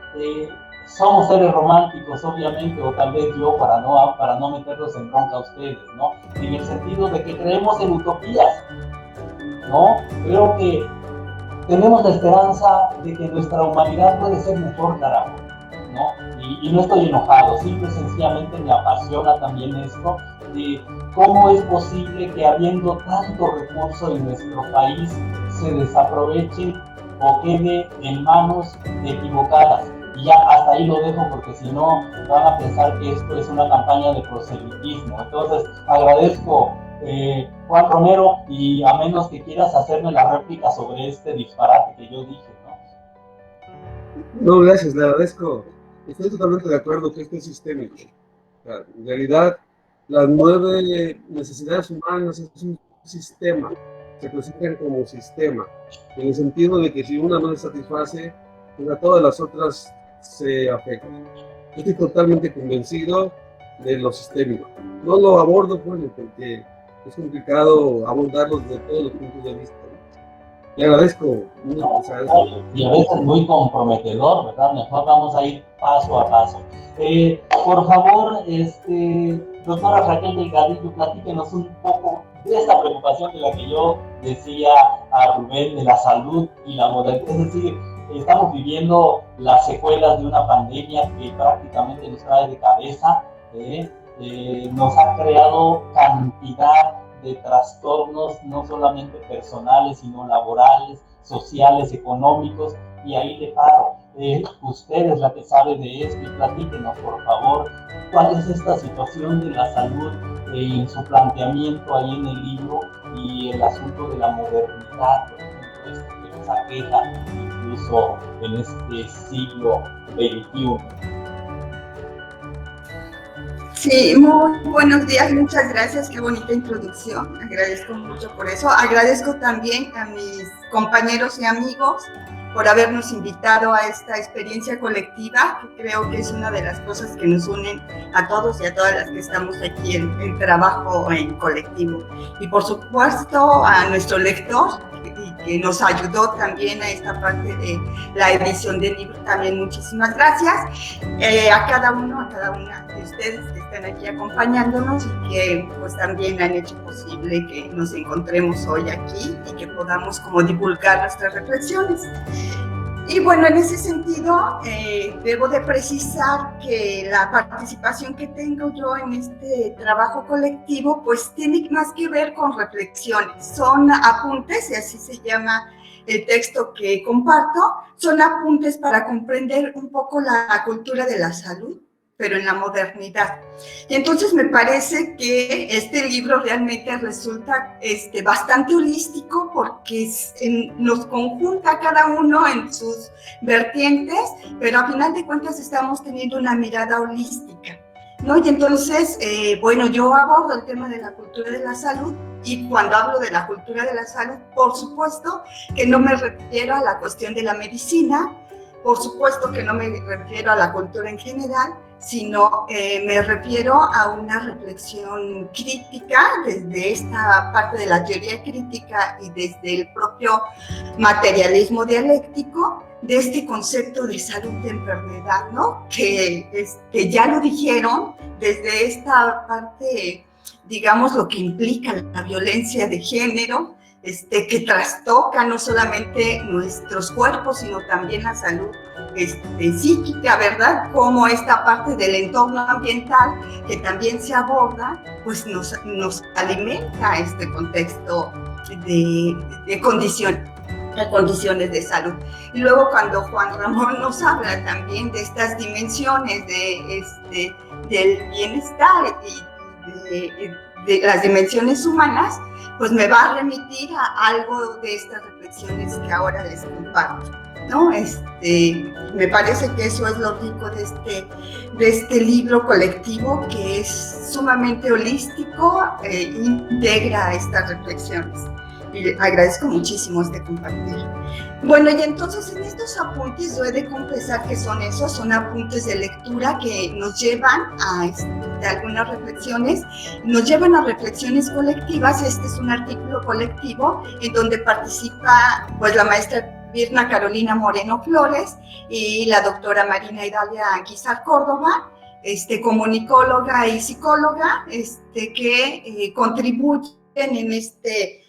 somos seres románticos obviamente, o tal vez yo para no meterlos en bronca a ustedes, ¿no? En el sentido de que creemos en utopías, ¿no? Creo que tenemos la esperanza de que nuestra humanidad puede ser mejor, carajo, ¿no? Y no estoy enojado, simple y sencillamente me apasiona también esto de cómo es posible que habiendo tanto recurso en nuestro país se desaproveche o quede en manos equivocadas. Y ya hasta ahí lo dejo, porque si no van a pensar que esto es una campaña de proselitismo. Entonces agradezco, Juan Romero, y a menos que quieras hacerme la réplica sobre este disparate que yo dije, ¿no? No, gracias, le agradezco. Estoy totalmente de acuerdo que esto es sistémico. En realidad, las 9 necesidades humanas es un sistema, se clasifican como sistema, en el sentido de que si una no se satisface, pues a todas las otras se afectan. Yo estoy totalmente convencido de lo sistémico. No lo abordo, pues, porque es complicado abordarlo desde todos los puntos de vista. Le agradezco mucho. Y a veces muy comprometedor, ¿verdad? Mejor vamos a ir paso a paso. Por favor, doctora Raquel Delgadillo, platíquenos un poco de esta preocupación de la que yo decía a Rubén, de la salud y la modernidad. Es decir, estamos viviendo las secuelas de una pandemia que prácticamente nos trae de cabeza, nos ha creado cantidad de trastornos, no solamente personales, sino laborales, sociales, económicos, y ahí le paro. usted es la que sabe de esto y platíquenos, por favor, cuál es esta situación de la salud en su planteamiento ahí en el libro y el asunto de la modernidad, por ejemplo, esto que nos aqueja incluso en este siglo XXI. Sí, muy buenos días, muchas gracias, qué bonita introducción, agradezco mucho por eso. Agradezco también a mis compañeros y amigos por habernos invitado a esta experiencia colectiva, que creo que es una de las cosas que nos unen a todos y a todas las que estamos aquí en trabajo en colectivo. Y por supuesto a nuestro lector, que nos ayudó también a esta parte de la edición del libro, también muchísimas gracias. A cada uno, a cada una de ustedes que están aquí acompañándonos y que pues también han hecho posible que nos encontremos hoy aquí y que podamos como divulgar nuestras reflexiones. Y bueno, en ese sentido, debo de precisar que la participación que tengo yo en este trabajo colectivo, pues tiene más que ver con reflexiones. Son apuntes, y así se llama el texto que comparto, son apuntes para comprender un poco la cultura de la salud, pero en la modernidad. Y entonces me parece que este libro realmente resulta bastante holístico porque nos conjunta cada uno en sus vertientes, pero a final de cuentas estamos teniendo una mirada holística, ¿no? Y entonces, bueno, yo abordo el tema de la cultura de la salud, y cuando hablo de la cultura de la salud, por supuesto que no me refiero a la cuestión de la medicina, por supuesto que no me refiero a la cultura en general, sino me refiero a una reflexión crítica desde esta parte de la teoría crítica y desde el propio materialismo dialéctico de este concepto de salud de enfermedad, ¿no? Que ya lo dijeron desde esta parte, digamos, lo que implica la violencia de género, que trastoca no solamente nuestros cuerpos, sino también la salud psíquica, ¿verdad? Como esta parte del entorno ambiental que también se aborda, pues nos alimenta este contexto de condiciones de salud. Y luego cuando Juan Ramón nos habla también de estas dimensiones del bienestar y de las dimensiones humanas, pues me va a remitir a algo de estas reflexiones que ahora les comparto, ¿no? Me parece que eso es lo rico de este libro colectivo, que es sumamente holístico e integra estas reflexiones. Y agradezco muchísimo compartir. Bueno, y entonces en estos apuntes yo he de confesar que son apuntes de lectura que nos llevan a algunas reflexiones, nos llevan a reflexiones colectivas. Este es un artículo colectivo en donde participa pues la maestra Virna Carolina Moreno Flores y la doctora Marina Idalia Guizar Córdoba, comunicóloga y psicóloga, que contribuyen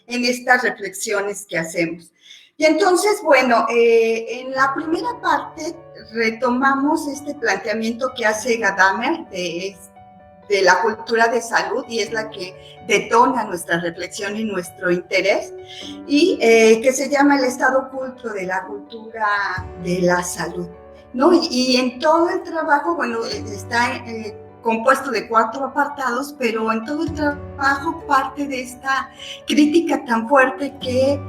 en estas reflexiones que hacemos. Y entonces, bueno, en la primera parte retomamos este planteamiento que hace Gadamer de la cultura de salud, y es la que detona nuestra reflexión y nuestro interés, y que se llama el estado oculto de la cultura de la salud, ¿no? Y en todo el trabajo, bueno, está compuesto de 4 apartados, pero en todo el trabajo parte de esta crítica tan fuerte que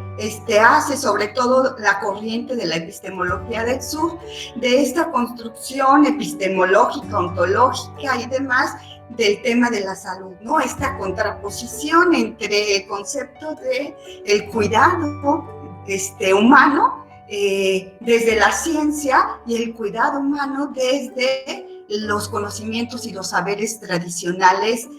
hace sobre todo la corriente de la epistemología del sur, de esta construcción epistemológica, ontológica y demás del tema de la salud, ¿no? Esta contraposición entre el concepto de el cuidado humano desde la ciencia y el cuidado humano desde los conocimientos y los saberes tradicionales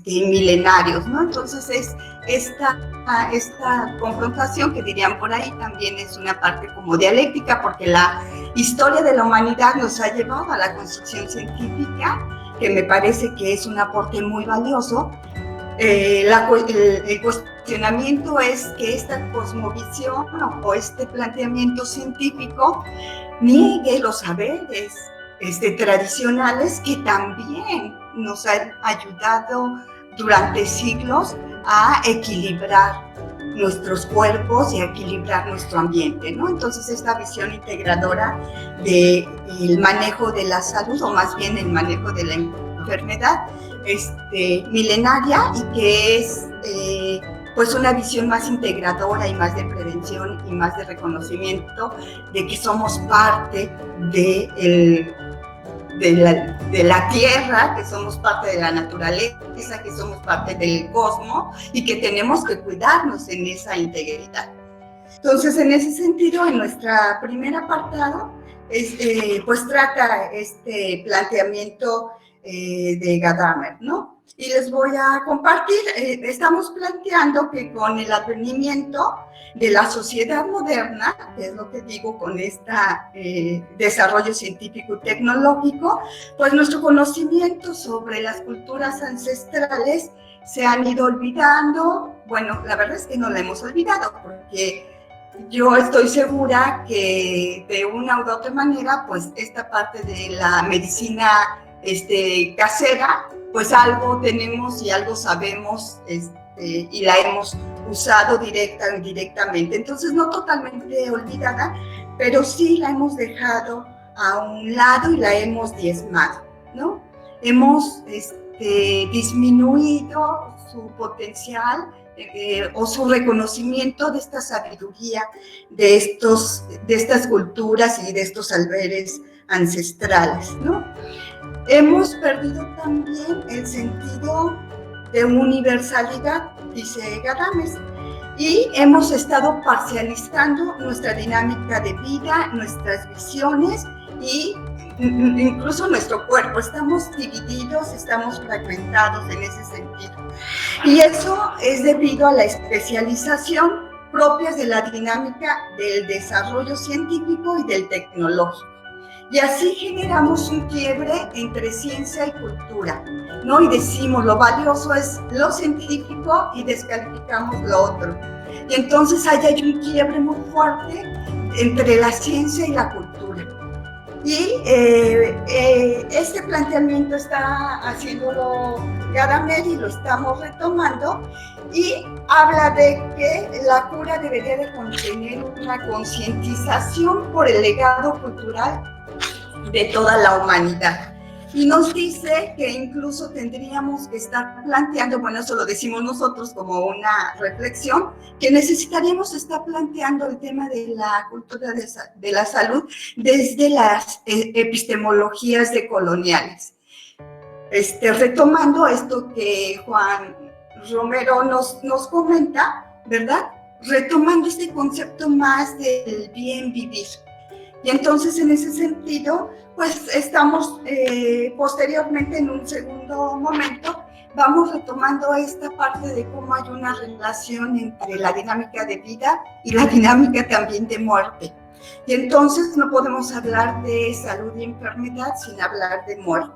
milenarios, ¿no? Entonces es esta confrontación, que dirían por ahí, también es una parte como dialéctica, porque la historia de la humanidad nos ha llevado a la construcción científica, que me parece que es un aporte muy valioso. El cuestionamiento es que esta cosmovisión o este planteamiento científico niegue los saberes tradicionales que también nos han ayudado durante siglos a equilibrar nuestros cuerpos y a equilibrar nuestro ambiente, ¿no? Entonces, esta visión integradora del manejo de la salud, o más bien el manejo de la enfermedad, milenaria, y que es pues una visión más integradora y más de prevención y más de reconocimiento de que somos parte de la tierra, que somos parte de la naturaleza, que somos parte del cosmos y que tenemos que cuidarnos en esa integridad. Entonces, en ese sentido, en nuestra primera apartado, pues trata este planteamiento de Gadamer, ¿no? Y les voy a compartir, estamos planteando que con el advenimiento de la sociedad moderna, que es lo que digo con este desarrollo científico y tecnológico, pues nuestro conocimiento sobre las culturas ancestrales se han ido olvidando. Bueno, la verdad es que no la hemos olvidado, porque yo estoy segura que de una u otra manera, pues esta parte de la medicina casera, pues algo tenemos y algo sabemos, y la hemos usado directa o indirectamente. Entonces, no totalmente olvidada, pero sí la hemos dejado a un lado y la hemos diezmado, ¿no? Hemos disminuido su potencial o su reconocimiento de esta sabiduría, de estas culturas y de estos saberes ancestrales, ¿no? Hemos perdido también el sentido de universalidad, dice Gadamer, y hemos estado parcializando nuestra dinámica de vida, nuestras visiones y incluso nuestro cuerpo. Estamos divididos, estamos fragmentados en ese sentido. Y eso es debido a la especialización propias de la dinámica del desarrollo científico y del tecnológico. Y así generamos un quiebre entre ciencia y cultura, ¿no? Y decimos, lo valioso es lo científico y descalificamos lo otro. Y entonces ahí hay un quiebre muy fuerte entre la ciencia y la cultura. Y este planteamiento está haciéndolo Gadamer y lo estamos retomando, y habla de que la cura debería de contener una concientización por el legado cultural de toda la humanidad. Y nos dice que incluso tendríamos que estar planteando, bueno, eso lo decimos nosotros como una reflexión, que necesitaríamos estar planteando el tema de la cultura de la salud desde las epistemologías decoloniales. Retomando esto que Juan Romero nos comenta, ¿verdad? Retomando este concepto más del bien vivir. Y entonces, en ese sentido, pues estamos posteriormente, en un segundo momento, vamos retomando esta parte de cómo hay una relación entre la dinámica de vida y la dinámica también de muerte. Y entonces no podemos hablar de salud y enfermedad sin hablar de muerte.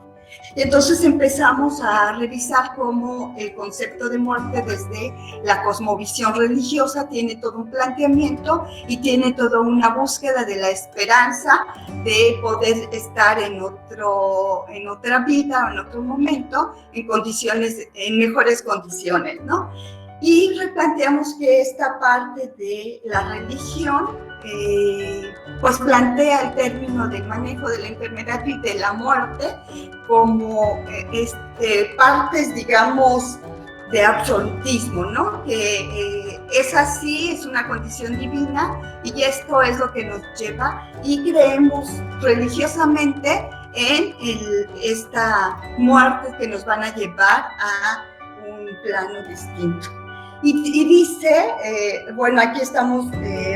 Y entonces empezamos a revisar cómo el concepto de muerte desde la cosmovisión religiosa tiene todo un planteamiento y tiene toda una búsqueda de la esperanza de poder estar en otra vida o en otro momento en mejores condiciones, ¿no? Y replanteamos que esta parte de la religión pues plantea el término del manejo de la enfermedad y de la muerte como partes, digamos, de absolutismo, ¿no? Que es así, es una condición divina, y esto es lo que nos lleva, y creemos religiosamente en esta muerte que nos van a llevar a un plano distinto. Y dice, bueno, aquí estamos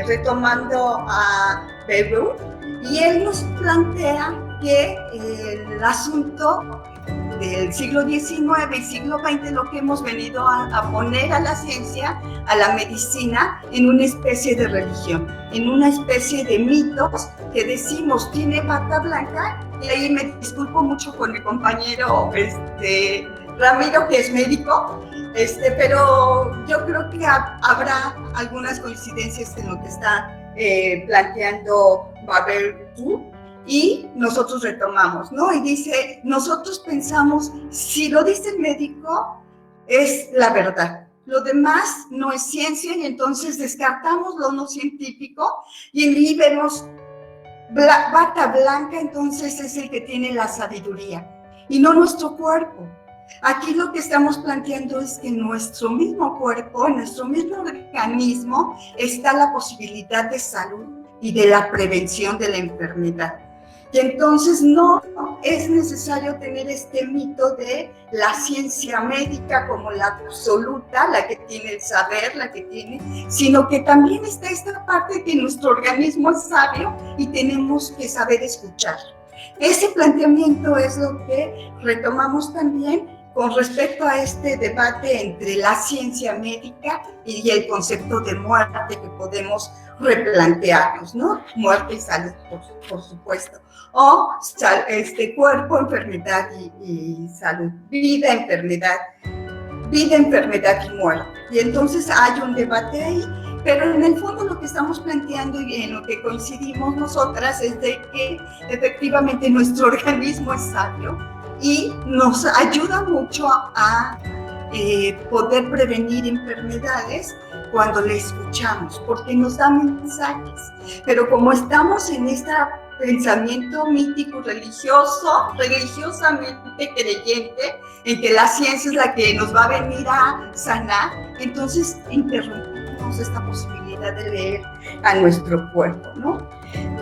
retomando a Beirut, y él nos plantea que el asunto del siglo XIX y siglo XX, lo que hemos venido a poner a la ciencia, a la medicina, en una especie de religión, en una especie de mitos que decimos tiene bata blanca, y ahí me disculpo mucho con mi compañero Ramiro, que es médico, pero yo creo que habrá algunas coincidencias en lo que está planteando Beirut, y nosotros retomamos, ¿no? Y dice, nosotros pensamos, si lo dice el médico, es la verdad. Lo demás no es ciencia y entonces descartamos lo no científico y ahí vemos bata blanca, entonces es el que tiene la sabiduría y no nuestro cuerpo. Aquí lo que estamos planteando es que en nuestro mismo cuerpo, en nuestro mismo organismo, está la posibilidad de salud y de la prevención de la enfermedad. Y entonces no es necesario tener este mito de la ciencia médica como la absoluta, la que tiene el saber, la que tiene, sino que también está esta parte que nuestro organismo es sabio y tenemos que saber escuchar. Ese planteamiento es lo que retomamos también con respecto a este debate entre la ciencia médica y el concepto de muerte que podemos replantearnos, ¿no? Muerte y salud, por supuesto. O cuerpo, enfermedad y salud, vida, enfermedad y muerte. Y entonces hay un debate ahí, pero en el fondo lo que estamos planteando y en lo que coincidimos nosotras es de que efectivamente nuestro organismo es sabio y nos ayuda mucho a poder prevenir enfermedades cuando le escuchamos, porque nos da mensajes. Pero como estamos en este pensamiento mítico, religiosamente creyente, en que la ciencia es la que nos va a venir a sanar, entonces interrumpimos esta posibilidad de leer a nuestro cuerpo, ¿no?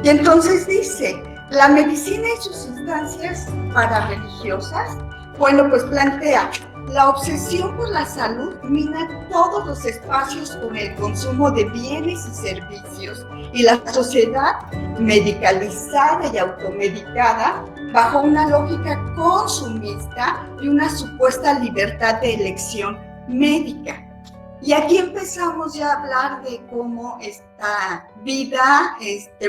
Y entonces dice, la medicina y sus instancias pararreligiosas, bueno, pues plantea, la obsesión por la salud mina todos los espacios con el consumo de bienes y servicios y la sociedad medicalizada y automedicada bajo una lógica consumista y una supuesta libertad de elección médica. Y aquí empezamos ya a hablar de cómo esta vida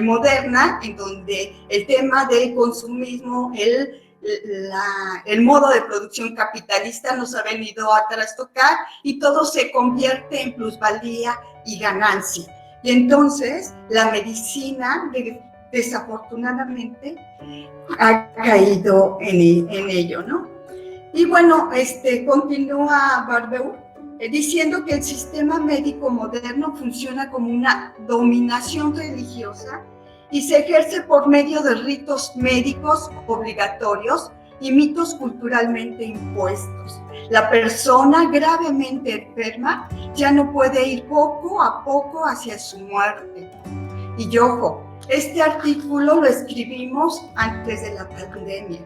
moderna, en donde el tema del consumismo, el modo de producción capitalista nos ha venido a trastocar y todo se convierte en plusvalía y ganancia. Y entonces la medicina, desafortunadamente, ha caído en ello, ¿no? Y bueno, continúa Barbeu diciendo que el sistema médico moderno funciona como una dominación religiosa y se ejerce por medio de ritos médicos obligatorios y mitos culturalmente impuestos. La persona gravemente enferma ya no puede ir poco a poco hacia su muerte. Y ojo, este artículo lo escribimos antes de la pandemia.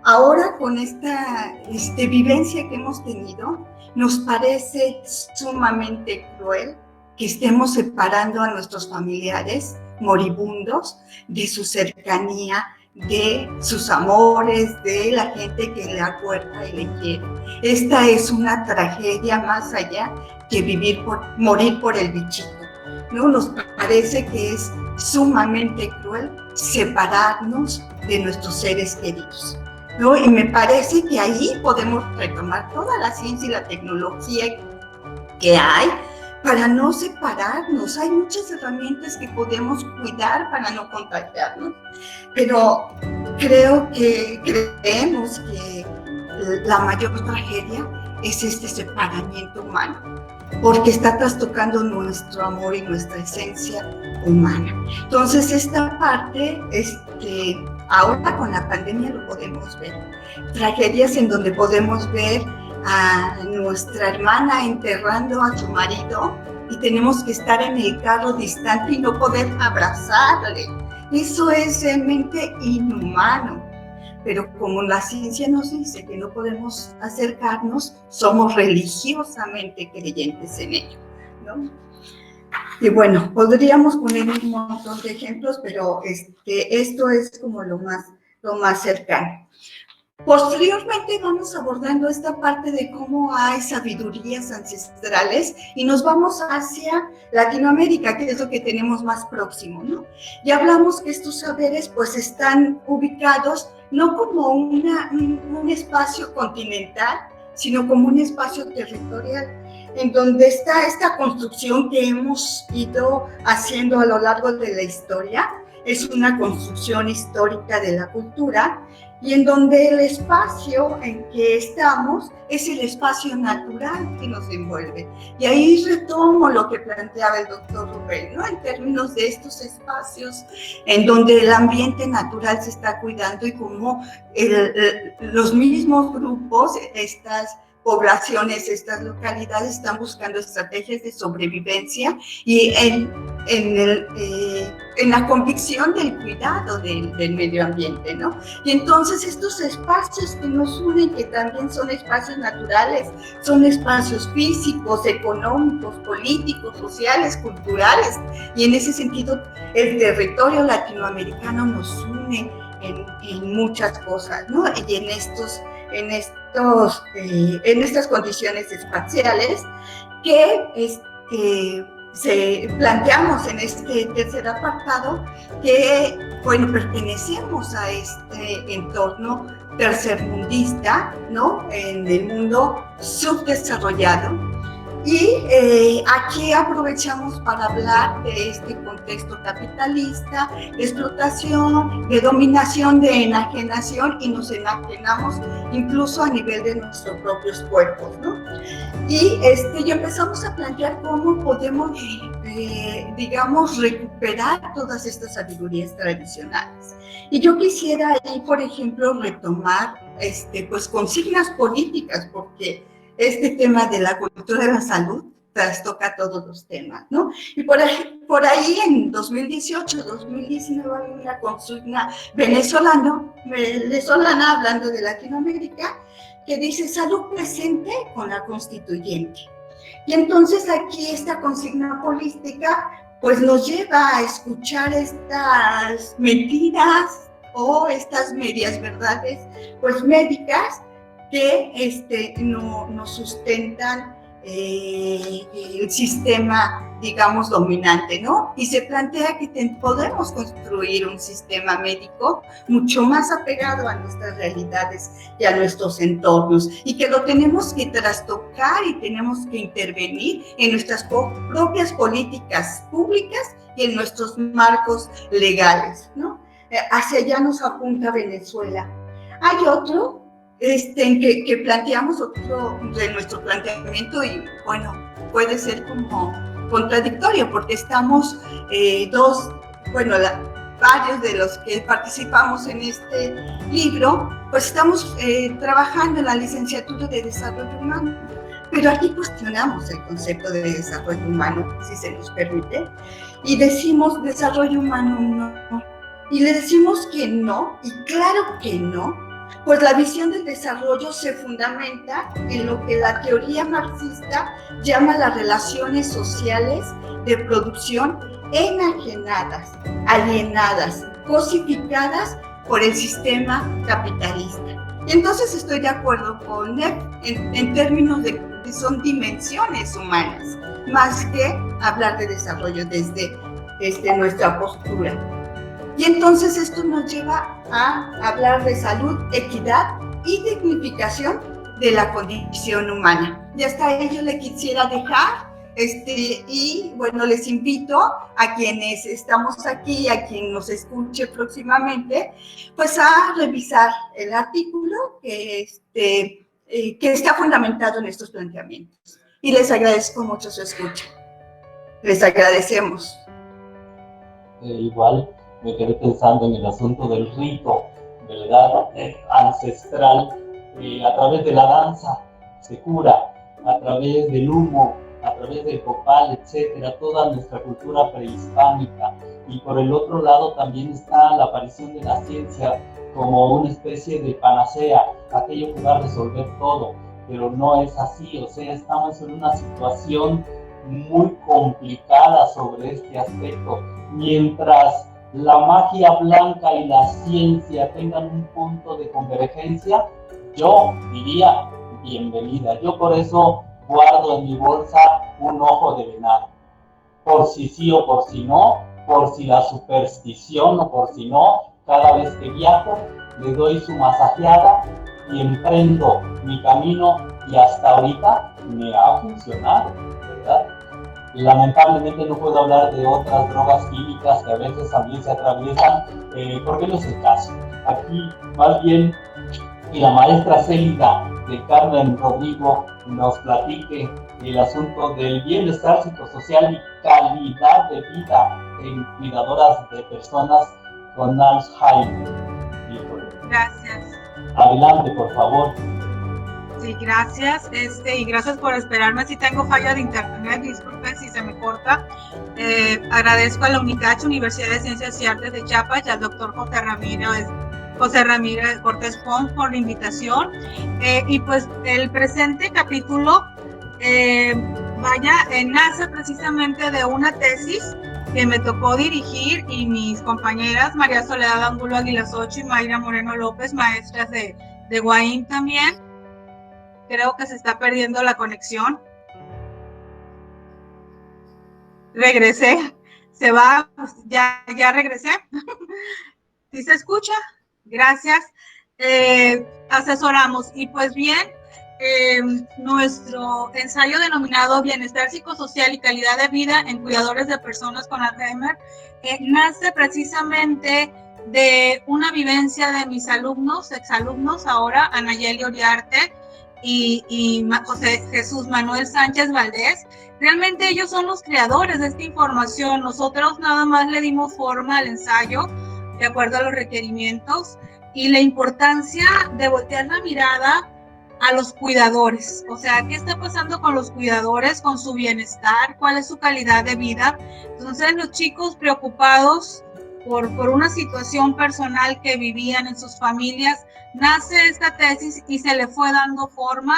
Ahora, con esta vivencia que hemos tenido, nos parece sumamente cruel que estemos separando a nuestros familiares moribundos de su cercanía, de sus amores, de la gente que le acuerda y le quiere. Esta es una tragedia más allá que morir por el bichito, ¿no? Nos parece que es sumamente cruel separarnos de nuestros seres queridos, ¿no? Y me parece que ahí podemos retomar toda la ciencia y la tecnología que hay para no separarnos. Hay muchas herramientas que podemos cuidar para no contagiarnos, pero creemos que la mayor tragedia es este separamiento humano, porque está trastocando nuestro amor y nuestra esencia humana. Entonces, esta parte, ahora con la pandemia lo podemos ver. Tragedias en donde podemos ver a nuestra hermana enterrando a su marido y tenemos que estar en el carro distante y no poder abrazarle. Eso es realmente inhumano. Pero como la ciencia nos dice que no podemos acercarnos, somos religiosamente creyentes en ello, ¿no? Y bueno, podríamos poner un montón de ejemplos, pero esto es como lo más cercano. Posteriormente vamos abordando esta parte de cómo hay sabidurías ancestrales y nos vamos hacia Latinoamérica, que es lo que tenemos más próximo, ¿no? Y hablamos que estos saberes pues están ubicados no como un espacio continental, sino como un espacio territorial, en donde está esta construcción que hemos ido haciendo a lo largo de la historia es una construcción histórica de la cultura y en donde el espacio en que estamos es el espacio natural que nos envuelve. Y ahí retomo lo que planteaba el doctor Rubén, ¿no? En términos de estos espacios en donde el ambiente natural se está cuidando y cómo los mismos grupos, estas poblaciones, estas localidades están buscando estrategias de sobrevivencia y en la convicción del cuidado del medio ambiente, ¿no? Y entonces estos espacios que nos unen, que también son espacios naturales, son espacios físicos, económicos, políticos, sociales, culturales, y en ese sentido el territorio latinoamericano nos une en muchas cosas, ¿no? Y en estas condiciones espaciales que planteamos en este tercer apartado que, bueno, pertenecemos a este entorno tercermundista, ¿no? En el mundo subdesarrollado. Y aquí aprovechamos para hablar de este contexto capitalista, de explotación, de dominación, de enajenación, y nos enajenamos incluso a nivel de nuestros propios cuerpos, ¿no? Y empezamos a plantear cómo podemos, digamos, recuperar todas estas sabidurías tradicionales. Y yo quisiera ahí, por ejemplo, retomar pues consignas políticas, porque este tema de la cultura de la salud trastoca todos los temas, ¿no? Y por ahí en 2018, 2019 hay una consigna venezolana, hablando de Latinoamérica, que dice salud presente con la constituyente. Y entonces aquí esta consigna política pues nos lleva a escuchar estas mentiras o estas medias verdades pues médicas que no sustentan el sistema, digamos, dominante, ¿no? Y se plantea que podemos construir un sistema médico mucho más apegado a nuestras realidades y a nuestros entornos, y que lo tenemos que trastocar y tenemos que intervenir en nuestras propias políticas públicas y en nuestros marcos legales, ¿no? Hacia allá nos apunta Venezuela. Hay otro que planteamos otro de nuestro planteamiento y bueno, puede ser como contradictorio porque estamos varios de los que participamos en este libro, pues estamos trabajando en la licenciatura de desarrollo humano, pero aquí cuestionamos el concepto de desarrollo humano, si se nos permite, y decimos desarrollo humano no, y le decimos que no, y claro que no. Pues la visión del desarrollo se fundamenta en lo que la teoría marxista llama las relaciones sociales de producción enajenadas, alienadas, cosificadas por el sistema capitalista. Y entonces estoy de acuerdo con él en términos de que son dimensiones humanas, más que hablar de desarrollo desde nuestra postura. Y entonces esto nos lleva a hablar de salud, equidad y dignificación de la condición humana. Y hasta ello le quisiera dejar, y bueno, les invito a quienes estamos aquí, a quien nos escuche próximamente, pues a revisar el artículo que está fundamentado en estos planteamientos. Y les agradezco mucho su escucha. Les agradecemos. Igual me quedé pensando en el asunto del rito, ¿verdad? Ancestral. A través de la danza se cura, a través del humo, a través del copal, etcétera, toda nuestra cultura prehispánica. Y por el otro lado también está la aparición de la ciencia como una especie de panacea, aquello que va a resolver todo, pero no es así. O sea, estamos en una situación muy complicada sobre este aspecto. Mientras la magia blanca y la ciencia tengan un punto de convergencia, yo diría bienvenida. Yo por eso guardo en mi bolsa un ojo de venado, por si sí o por si no, por si la superstición o por si no. Cada vez que viajo le doy su masajeada y emprendo mi camino, y hasta ahorita me ha funcionado, ¿verdad? Lamentablemente no puedo hablar de otras drogas químicas que a veces también se atraviesan, porque no es el caso. Aquí más bien que la maestra Célida de Carmen Rodrigo nos platique el asunto del bienestar psicosocial y calidad de vida en cuidadoras de personas con Alzheimer. Gracias. Adelante, por favor. Sí, gracias. Y gracias por esperarme. Si tengo falla de internet, disculpen si se me corta. Agradezco a la UNICACH, Universidad de Ciencias y Artes de Chiapas, y al doctor José Ramírez Cortés Pons por la invitación. Y pues el presente capítulo nace precisamente de una tesis que me tocó dirigir, y mis compañeras María Soledad Angulo Aguilasocho y Mayra Moreno López, maestras de UAIM también. Creo que se está perdiendo la conexión. Regresé. Se va. Ya regresé. ¿Sí se escucha? Gracias. Asesoramos. Y pues bien, nuestro ensayo denominado Bienestar Psicosocial y Calidad de Vida en Cuidadores de Personas con Alzheimer nace precisamente de una vivencia de mis alumnos, exalumnos ahora, Anayeli Oriarte y José Jesús Manuel Sánchez Valdés. Realmente ellos son los creadores de esta información. Nosotros nada más le dimos forma al ensayo de acuerdo a los requerimientos, y la importancia de voltear la mirada a los cuidadores. O sea, ¿qué está pasando con los cuidadores, con su bienestar? ¿Cuál es su calidad de vida? Entonces, los chicos preocupados por una situación personal que vivían en sus familias, nace esta tesis y se le fue dando forma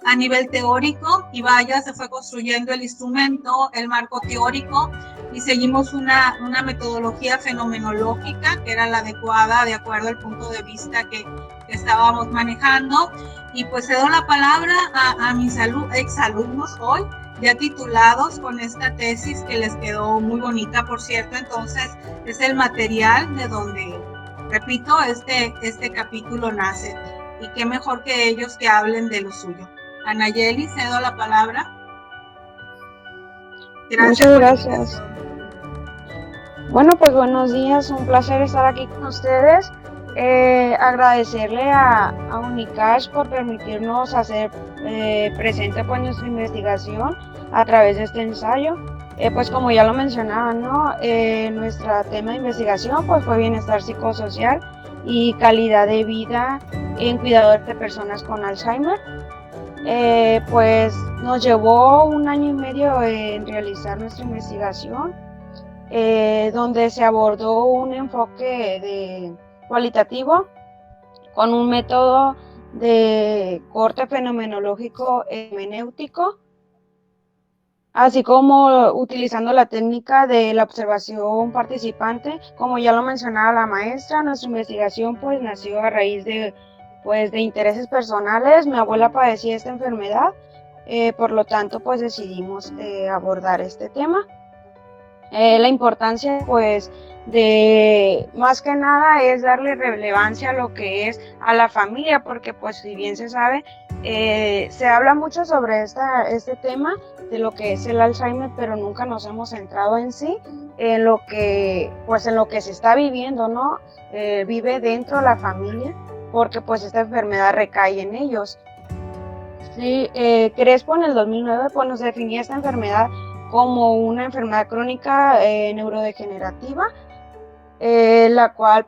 a nivel teórico, y vaya, se fue construyendo el instrumento, el marco teórico, y seguimos una metodología fenomenológica que era la adecuada de acuerdo al punto de vista que estábamos manejando. Y pues cedo la palabra a mis exalumnos hoy, ya titulados con esta tesis que les quedó muy bonita, por cierto. Entonces es el material de donde, repito, este capítulo nace, y qué mejor que ellos que hablen de lo suyo. Anayeli, cedo la palabra. Muchas gracias. Bueno, pues buenos días, un placer estar aquí con ustedes. Agradecerle a UNICACH por permitirnos hacer presente pues nuestra investigación a través de este ensayo. Pues como ya lo mencionaban, ¿no? Nuestro tema de investigación pues fue bienestar psicosocial y calidad de vida en cuidadores de personas con Alzheimer. Pues nos llevó 1 año y medio en realizar nuestra investigación, donde se abordó un enfoque cualitativo con un método de corte fenomenológico hermenéutico, así como utilizando la técnica de la observación participante. Como ya lo mencionaba la maestra, nuestra investigación pues nació a raíz de intereses personales. Mi abuela padecía esta enfermedad, por lo tanto pues decidimos abordar este tema. La importancia pues de más que nada es darle relevancia a lo que es a la familia, porque pues si bien se sabe, se habla mucho sobre este tema de lo que es el Alzheimer, pero nunca nos hemos centrado en sí en lo que se está viviendo, ¿no? Vive dentro de la familia, porque pues esta enfermedad recae en ellos. Sí, Crespo en el 2009 pues nos definía esta enfermedad como una enfermedad crónica neurodegenerativa, la cual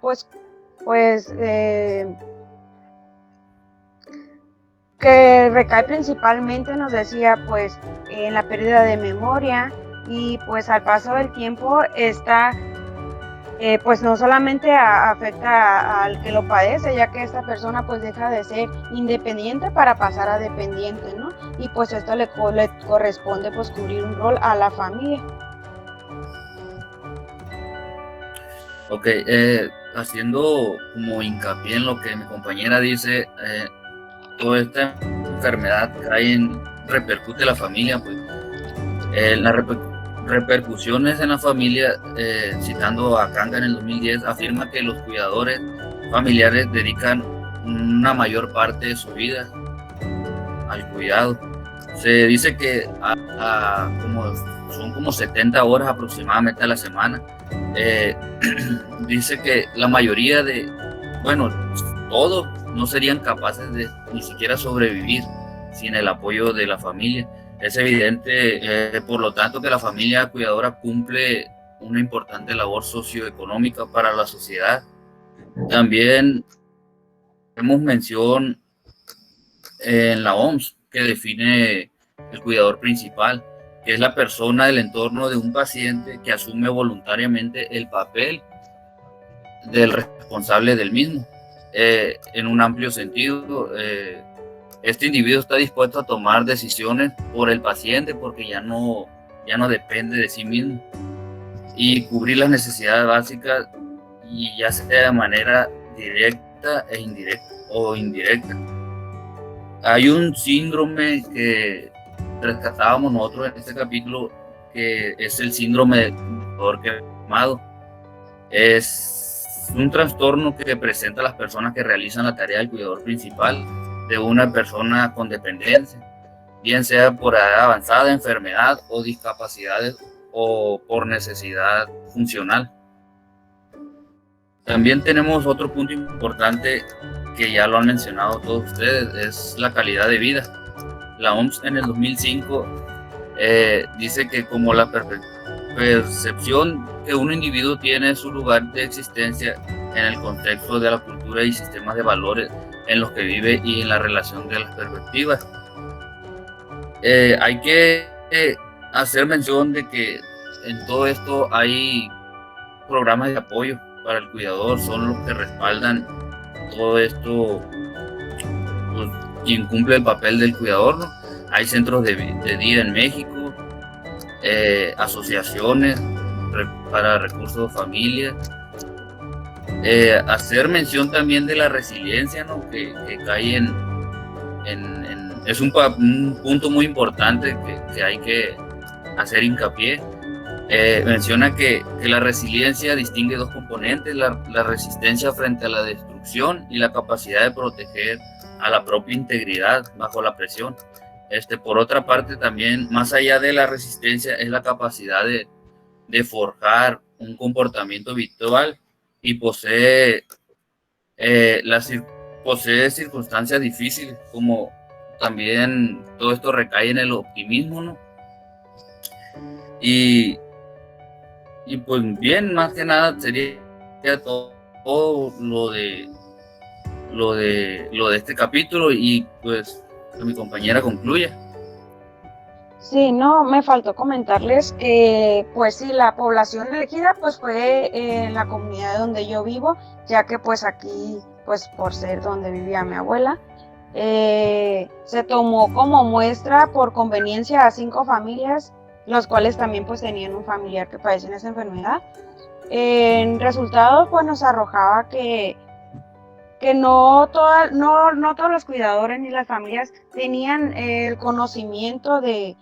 que recae principalmente, nos decía, pues en la pérdida de memoria, y pues al paso del tiempo esta pues no solamente afecta al que lo padece, ya que esta persona pues deja de ser independiente para pasar a dependiente, ¿no? Y pues esto le corresponde pues cubrir un rol a la familia. Ok, haciendo como hincapié en lo que mi compañera dice, toda esta enfermedad repercute en la familia, pues las repercusiones en la familia, citando a Kanga en el 2010, afirma que los cuidadores familiares dedican una mayor parte de su vida al cuidado. Se dice que como son como 70 horas aproximadamente a la semana. Dice que la mayoría todos no serían capaces de ni siquiera sobrevivir sin el apoyo de la familia. Es evidente, por lo tanto, que la familia cuidadora cumple una importante labor socioeconómica para la sociedad. También hacemos mención en la OMS, que define el cuidador principal, que es la persona del entorno de un paciente que asume voluntariamente el papel del responsable del mismo. En un amplio sentido, este individuo está dispuesto a tomar decisiones por el paciente porque ya no depende de sí mismo, y cubrir las necesidades básicas, y ya sea de manera directa e indirecta. Hay un síndrome que rescatábamos nosotros en este capítulo, que es el síndrome del cuidador quemado. Es un trastorno que presenta a las personas que realizan la tarea del cuidador principal de una persona con dependencia, bien sea por edad avanzada, enfermedad o discapacidades, o por necesidad funcional. También tenemos otro punto importante que ya lo han mencionado todos ustedes, es la calidad de vida. La OMS en el 2005 dice que como la percepción que un individuo tiene de su lugar de existencia en el contexto de la cultura y sistemas de valores en los que vive y en la relación de las perspectivas. Hay que hacer mención de que en todo esto hay programas de apoyo para el cuidador, son los que respaldan todo esto, pues, quien cumple el papel del cuidador, ¿no? Hay centros de día en México, asociaciones para recursos de familia. Hacer mención también de la resiliencia, ¿no? que cae es un punto muy importante que hay que hacer hincapié. Menciona que la resiliencia distingue dos componentes: la resistencia frente a la destrucción y la capacidad de proteger a la propia integridad bajo la presión. Por otra parte, también, más allá de la resistencia, es la capacidad de forjar un comportamiento habitual, y posee circunstancias difíciles, como también todo esto recae en el optimismo, ¿no? Y pues bien, más que nada sería todo lo de este capítulo, y pues que mi compañera concluya. Sí, no, me faltó comentarles que, pues sí, la población elegida pues fue en la comunidad donde yo vivo, ya que pues aquí, pues por ser donde vivía mi abuela, se tomó como muestra por conveniencia a 5 familias, los cuales también pues tenían un familiar que padecía esa enfermedad. En resultado, pues nos arrojaba que no todos los cuidadores ni las familias tenían el conocimiento de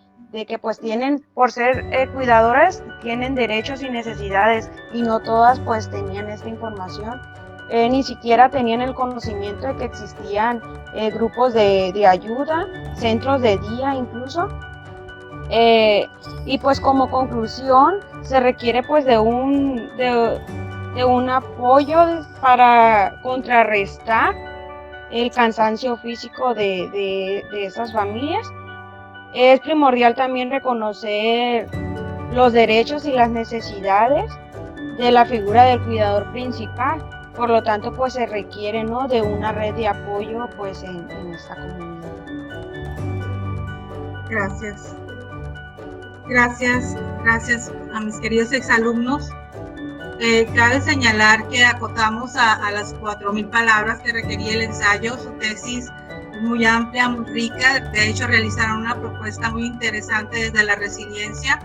que pues tienen, por ser cuidadoras, tienen derechos y necesidades, y no todas pues tenían esta información. Ni siquiera tenían el conocimiento de que existían grupos de ayuda, centros de día incluso. Y pues como conclusión se requiere pues de un apoyo para contrarrestar el cansancio físico de esas familias. Es primordial también reconocer los derechos y las necesidades de la figura del cuidador principal. Por lo tanto, pues se requiere, ¿no?, de una red de apoyo pues en esta comunidad. Gracias. Gracias a mis queridos exalumnos. Cabe señalar que acotamos a las 4.000 palabras que requería el ensayo. Su tesis es muy amplia, muy rica. De hecho, realizaron una propuesta muy interesante desde la resiliencia,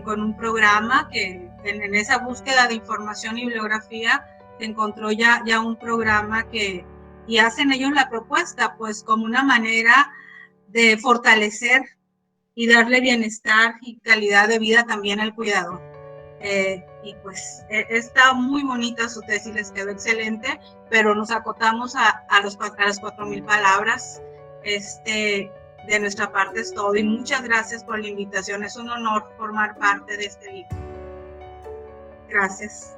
con un programa que en esa búsqueda de información y bibliografía se encontró ya un programa y hacen ellos la propuesta pues como una manera de fortalecer y darle bienestar y calidad de vida también al cuidador. Y pues está muy bonita su tesis, les quedó excelente, pero nos acotamos a las 4.000 palabras. de nuestra parte es todo y muchas gracias por la invitación. Es un honor formar parte de este libro. Gracias.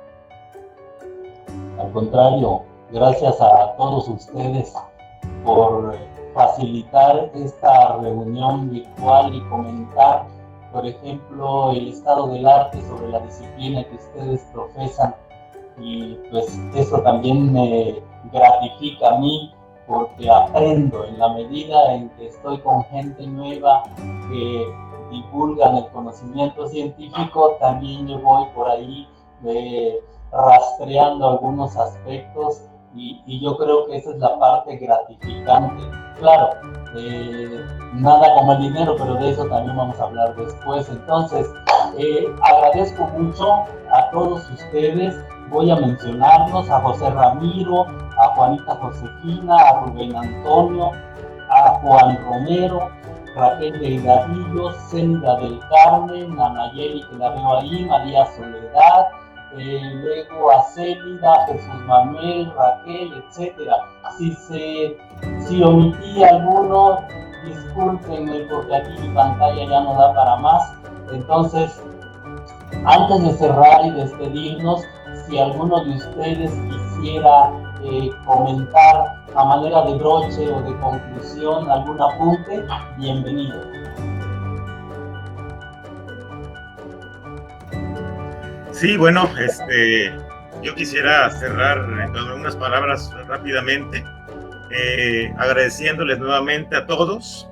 Al contrario, gracias a todos ustedes por facilitar esta reunión virtual y comentar, por ejemplo, el estado del arte sobre la disciplina que ustedes profesan. Y pues eso también me gratifica a mí, porque aprendo en la medida en que estoy con gente nueva que divulgan el conocimiento científico. También yo voy por ahí rastreando algunos aspectos y yo creo que esa es la parte gratificante. Claro, nada como el dinero, pero de eso también vamos a hablar después. Entonces, agradezco mucho a todos ustedes. Voy a mencionarlos: a José Ramiro, a Juanita Josefina, a Rubén Antonio, a Juan Romero, Raquel Delgadillo, Cénida del Carmen, a Nayeli, que la veo ahí, María Soledad, luego a Célida, Jesús Manuel, Raquel, etcétera. Si omití alguno, discúlpenme, porque aquí mi pantalla ya no da para más. Entonces, antes de cerrar y despedirnos, si alguno de ustedes quisiera comentar a manera de broche o de conclusión algún apunte, bienvenido. Sí, bueno, yo quisiera cerrar con unas palabras rápidamente, agradeciéndoles nuevamente a todos,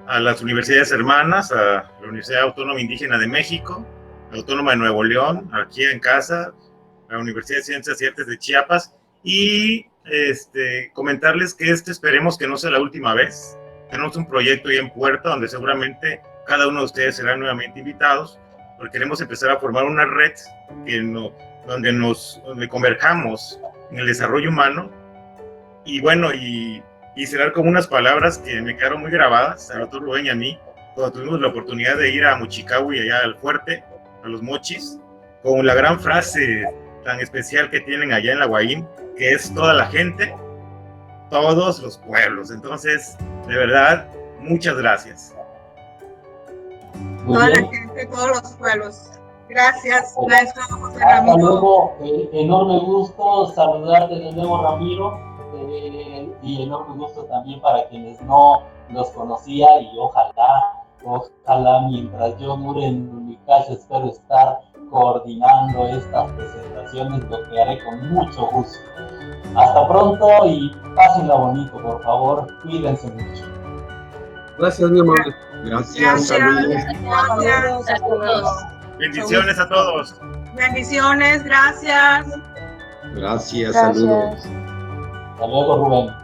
a las universidades hermanas, a la Universidad Autónoma Indígena de México, la Autónoma de Nuevo León, aquí en casa, la Universidad de Ciencias y Artes de Chiapas, y comentarles que esperemos que no sea la última vez. Tenemos un proyecto ya en puerta donde seguramente cada uno de ustedes serán nuevamente invitados, porque queremos empezar a formar una red donde converjamos en el desarrollo humano. Y bueno, y cerrar con unas palabras que me quedaron muy grabadas al doctor Rubén y a mí, cuando tuvimos la oportunidad de ir a Mochicahui, allá al fuerte, a los mochis, con la gran frase tan especial que tienen allá en la Huaín, que es: toda la gente, todos los pueblos. Entonces, de verdad, muchas gracias. Toda la gente, todos los pueblos. Gracias, maestro José Ramiro. Hasta luego, enorme gusto saludarte de nuevo, Ramiro, y enorme gusto también para quienes no los conocía, y ojalá mientras yo dure en mi casa, espero estar coordinando estas presentaciones, lo que haré con mucho gusto. Hasta pronto y pásenla bonito, por favor, cuídense mucho. Gracias, mi amable. Gracias, saludos. Gracias a todos. Bendiciones a todos. Bendiciones, gracias. Gracias, saludos. Hasta luego, Rubén.